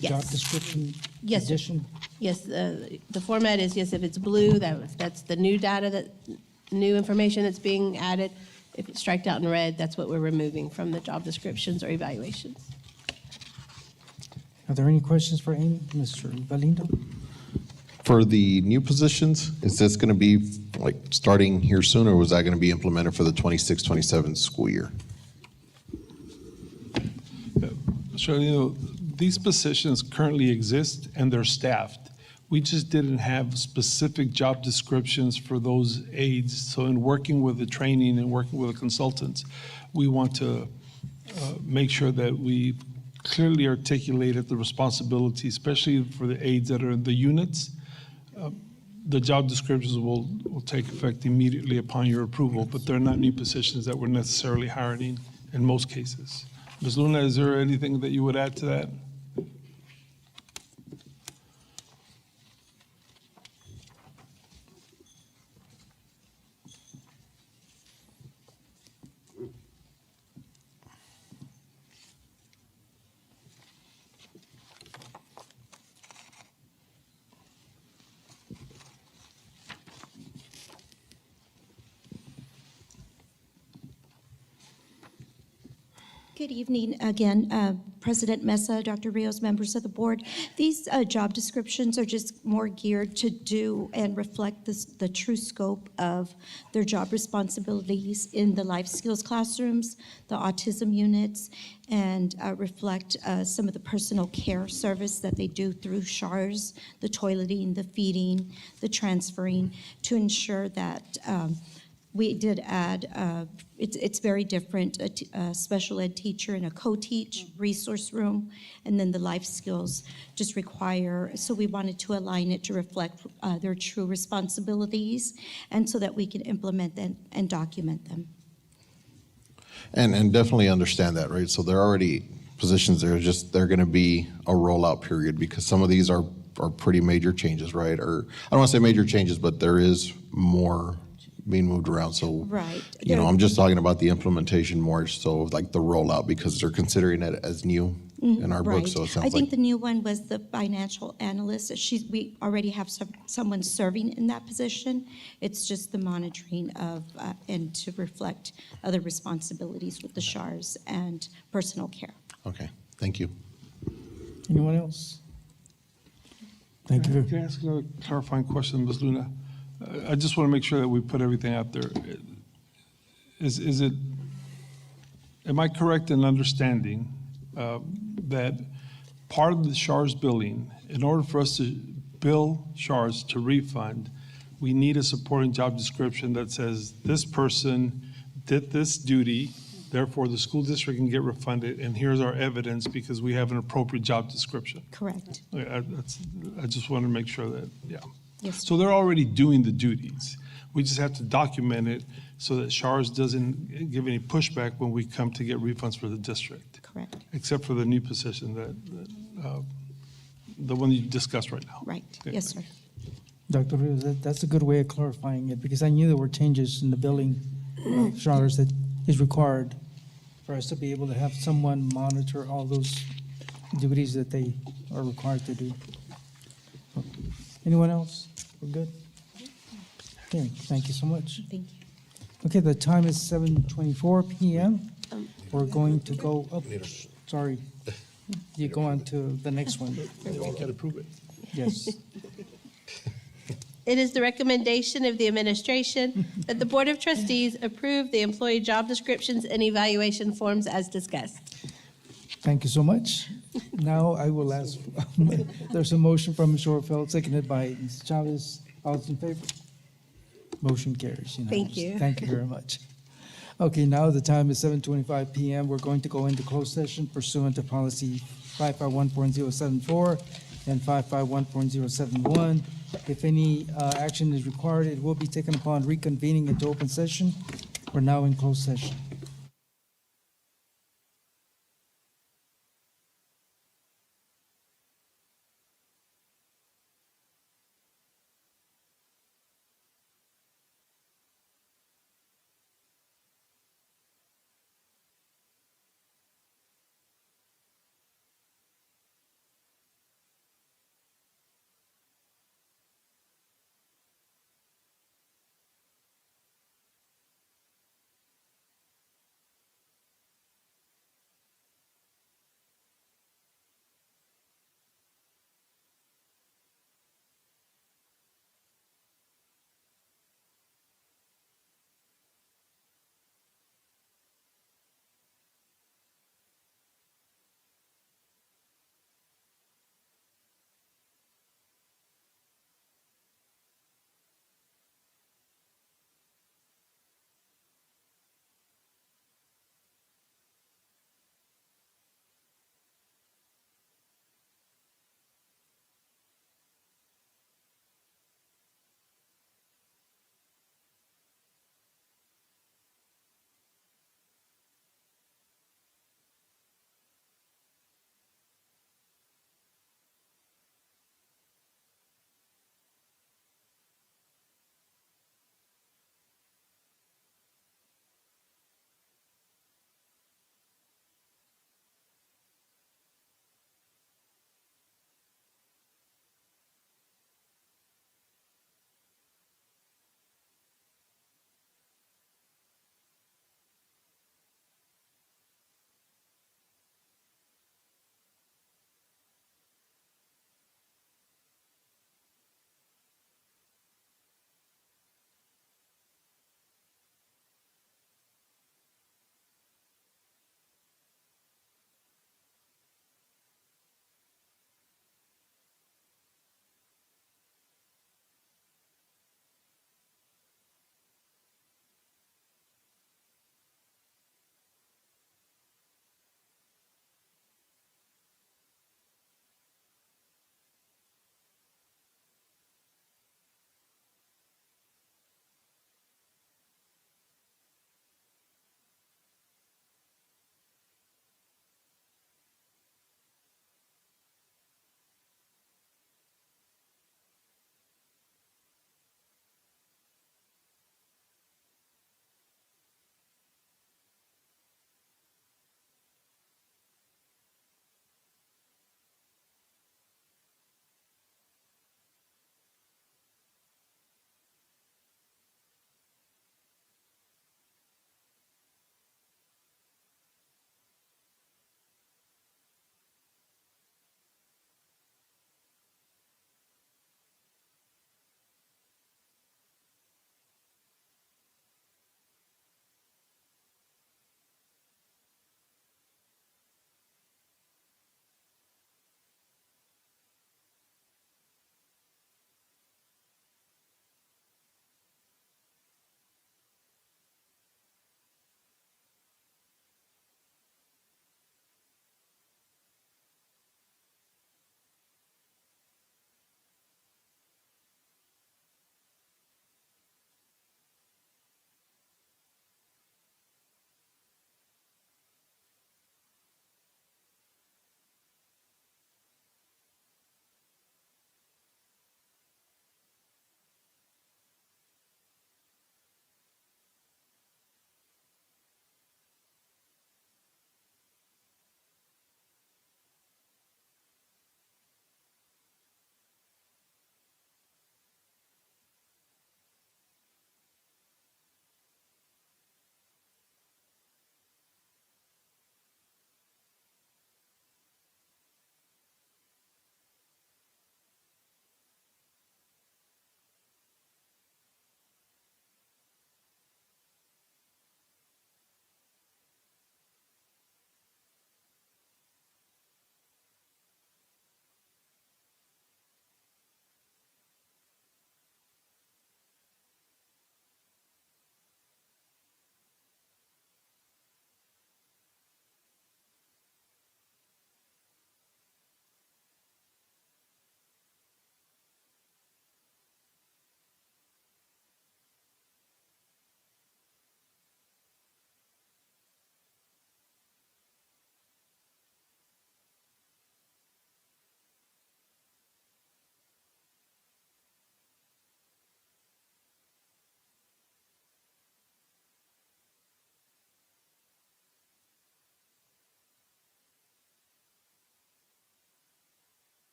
job Yes. description Yes, sir. addition? Yes, the format is, yes, if it's blue, that's the new data, new information that's being added. If it's striked out in red, that's what we're removing from the job descriptions or evaluations. Are there any questions for Amy, Mr. Valindo? For the new positions, is this going to be like starting here soon, or was that going to be implemented for the 26-27 school year? So, these positions currently exist and they're staffed. We just didn't have specific job descriptions for those aides. So in working with the training and working with the consultants, we want to make sure that we clearly articulated the responsibility, especially for the aides that are in the units. The job descriptions will take effect immediately upon your approval, but they're not new positions that we're necessarily hiring in most cases. Ms. Luna, is there anything that you would add to that? Good evening again, President Mesa, Dr. Rios, members of the board. These job descriptions are just more geared to do and reflect the true scope of their job responsibilities in the life skills classrooms, the autism units, and reflect some of the personal care service that they do through SHARS, the toileting, the feeding, the transferring, to ensure that we did add, it's very different, a special ed teacher and a co-teach resource room, and then the life skills just require, so we wanted to align it to reflect their true responsibilities, and so that we can implement them and document them. And definitely understand that, right? So there are already positions there, just they're going to be a rollout period because some of these are pretty major changes, right? Or I don't want to say major changes, but there is more being moved around. So, Right. I'm just talking about the implementation more so like the rollout because they're considering it as new in our book. Right. So it sounds I think like the new one was the financial analyst. We already have someone serving in that position. It's just the monitoring of, and to reflect other responsibilities with the SHARS and personal care. okay. Thank you. Anyone else? Thank you. Can I ask another clarifying question, Ms. Luna? I just want to make sure that we put everything out there. Is it, am I correct in understanding that part of the SHARS billing, in order for us to bill SHARS to refund, we need a supporting job description that says this person did this duty, therefore the school district can get refunded, and here's our evidence because we have an appropriate job description? Correct. I just want to make sure that, yeah. Yes. So they're already doing the duties. We just have to document it so that SHARS doesn't give any pushback when we come to get refunds for the district, Correct. except for the new position the one you discussed right now. Right. Okay. Yes, sir. Dr. Rios, that's a good way of clarifying it because I knew there were changes in the billing SHARS that is required for us to be able to have someone monitor all those duties that they are required to do. Anyone else? We're good? Okay, thank you so much. Thank you. Okay, the time is 7:24 p.m. We're going to go up, sorry. You go on to the next one. Got to prove it. Yes. It is the recommendation of the administration that the Board of Trustees approve the employee job descriptions and evaluation forms as discussed. Thank you so much. Now I will ask, there's a motion from Ms. Shortfeld, seconded by Ms. Chavez. All those in favor? Motion carries unanimously. Thank you. Thank you very much. Okay, now the time is 7:25 p.m. We're going to go into closed session pursuant to policy 551.074 and 551.071. If any action is required, it will be taken upon reconvening into open session. We're now in closed session.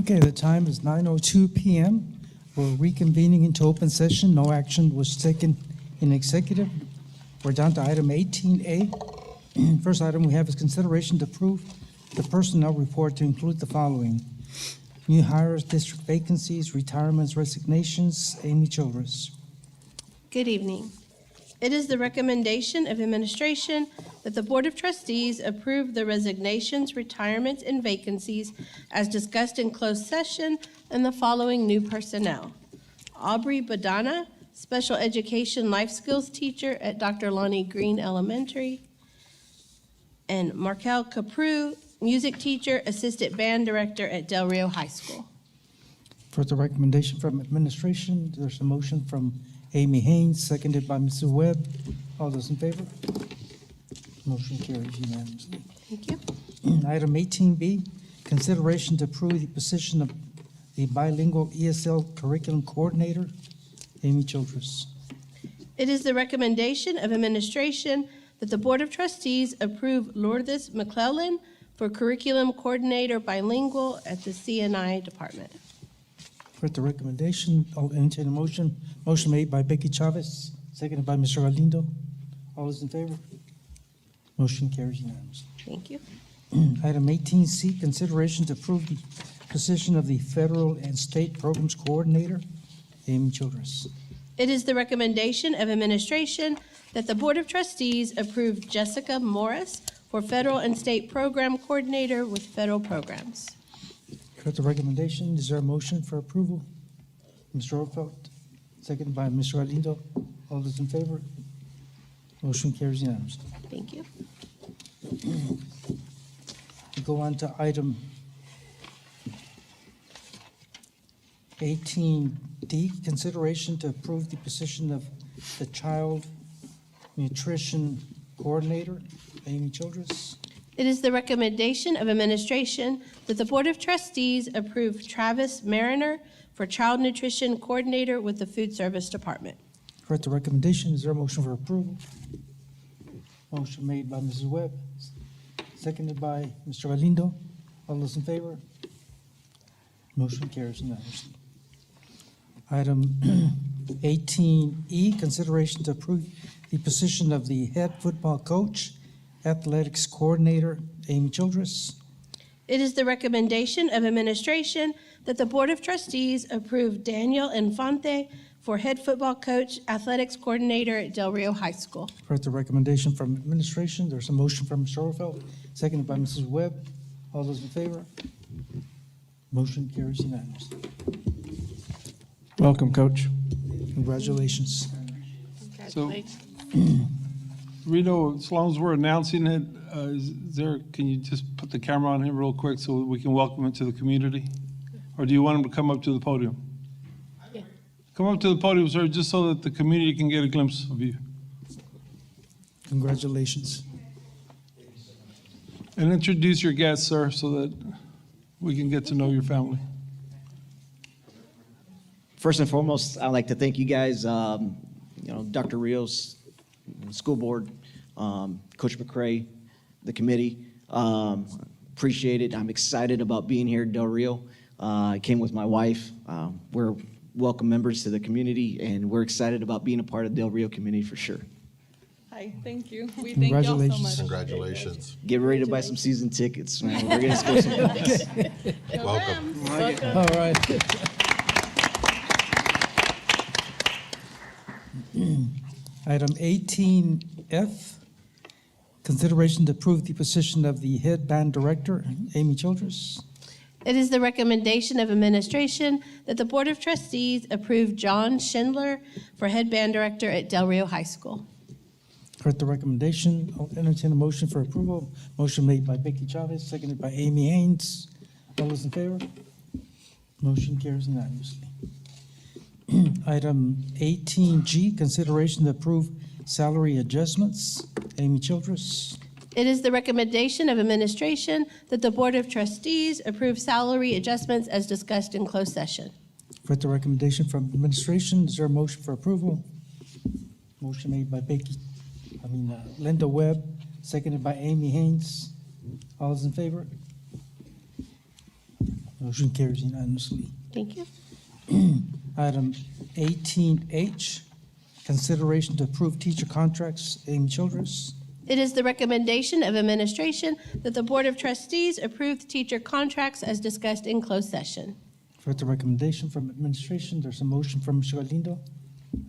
Okay, the time is 9:02 PM. We're reconvening into open session. No action was taken in executive. We're down to item 18A. First item we have is consideration to approve the personnel report to include the following: new hires, district vacancies, retirements, resignations. Amy Childress. Good evening. It is the recommendation of administration that the Board of Trustees approve the resignations, retirements, and vacancies as discussed in closed session and the following new personnel: Aubrey Badana, Special Education Life Skills Teacher at Dr. Lonnie Green Elementary, and Markel Caprue, Music Teacher, Assistant Band Director at Del Rio High School. For the recommendation from administration, there's a motion from Amy Haynes, seconded by Mrs. Webb. All those in favor? Motion carries unanimously. Thank you. Item 18B, consideration to approve the position of the bilingual ESL curriculum coordinator. Amy Childress. It is the recommendation of administration that the Board of Trustees approve Lourdes McClellan for Curriculum Coordinator Bilingual at the CNI Department. For the recommendation, I'll entertain a motion. Motion made by Becky Chavez, seconded by Mr. Galindo. All those in favor? Motion carries unanimously. Thank you. Item 18C, consideration to approve the position of the federal and state programs coordinator. Amy Childress. It is the recommendation of administration that the Board of Trustees approve Jessica Morris for Federal and State Program Coordinator with Federal Programs. For the recommendation, is there a motion for approval? Mr. Orfeld, seconded by Mr. Galindo. All those in favor? Motion carries unanimously. Thank you. We go on to item 18D, consideration to approve the position of the Child Nutrition Coordinator. Amy Childress. It is the recommendation of administration that the Board of Trustees approve Travis Mariner for Child Nutrition Coordinator with the Food Service Department. For the recommendation, is there a motion for approval? Motion made by Mrs. Webb, seconded by Mr. Galindo. All those in favor? Motion carries unanimously. Item 18E, consideration to approve the position of the head football coach, athletics coordinator. Amy Childress. It is the recommendation of administration that the Board of Trustees approve Daniel Infante for head football coach, athletics coordinator at Del Rio High School. For the recommendation from administration, there's a motion from Mr. Orfeld, seconded by Mrs. Webb. All those in favor? Motion carries unanimously. Welcome, Coach. Congratulations. So, Rito, as long as we're announcing it, can you just put the camera on him real quick so we can welcome him to the community? Or do you want him to come up to the podium? Yeah. Come up to the podium, sir, just so that the community can get a glimpse of you. Congratulations. And introduce your guests, sir, so that we can get to know your family. First and foremost, I'd like to thank you guys, Dr. Rios, school board, Coach McCray, the committee. Appreciate it. I'm excited about being here at Del Rio. I came with my wife. We're welcome members to the community, and we're excited about being a part of Del Rio community for sure. Hi, thank you. We thank y'all so much. Congratulations. Congratulations. Get ready to buy some season tickets, man. We're gonna score some points. Welcome. All right. Item 18F, consideration to approve the position of the head band director. Amy Childress. It is the recommendation of administration that the Board of Trustees approve John Schindler for head band director at Del Rio High School. Heard the recommendation. I'll entertain a motion for approval. Motion made by Becky Chavez, seconded by Amy Haynes. All those in favor? Motion carries unanimously. Item 18G, consideration to approve salary adjustments. Amy Childress. It is the recommendation of administration that the Board of Trustees approve salary adjustments as discussed in closed session. For the recommendation from administration, is there a motion for approval? Motion made by Linda Webb, seconded by Amy Haynes. All those in favor? Motion carries unanimously. Thank you. Item 18H, consideration to approve teacher contracts. Amy Childress. It is the recommendation of administration that the Board of Trustees approve the teacher contracts as discussed in closed session. For the recommendation from administration, there's a motion from Mr. Galindo,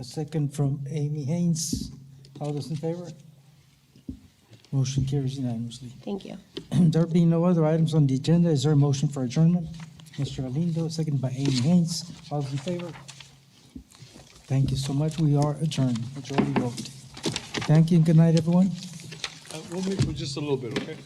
a second from Amy Haynes. All those in favor? Motion carries unanimously. Thank you. There being no other items on the agenda, is there a motion for adjournment? Mr. Galindo, second by Amy Haynes. All those in favor? Thank you so much. We are adjourned. Majority vote. Thank you and good night, everyone. We'll meet for just a little bit, okay?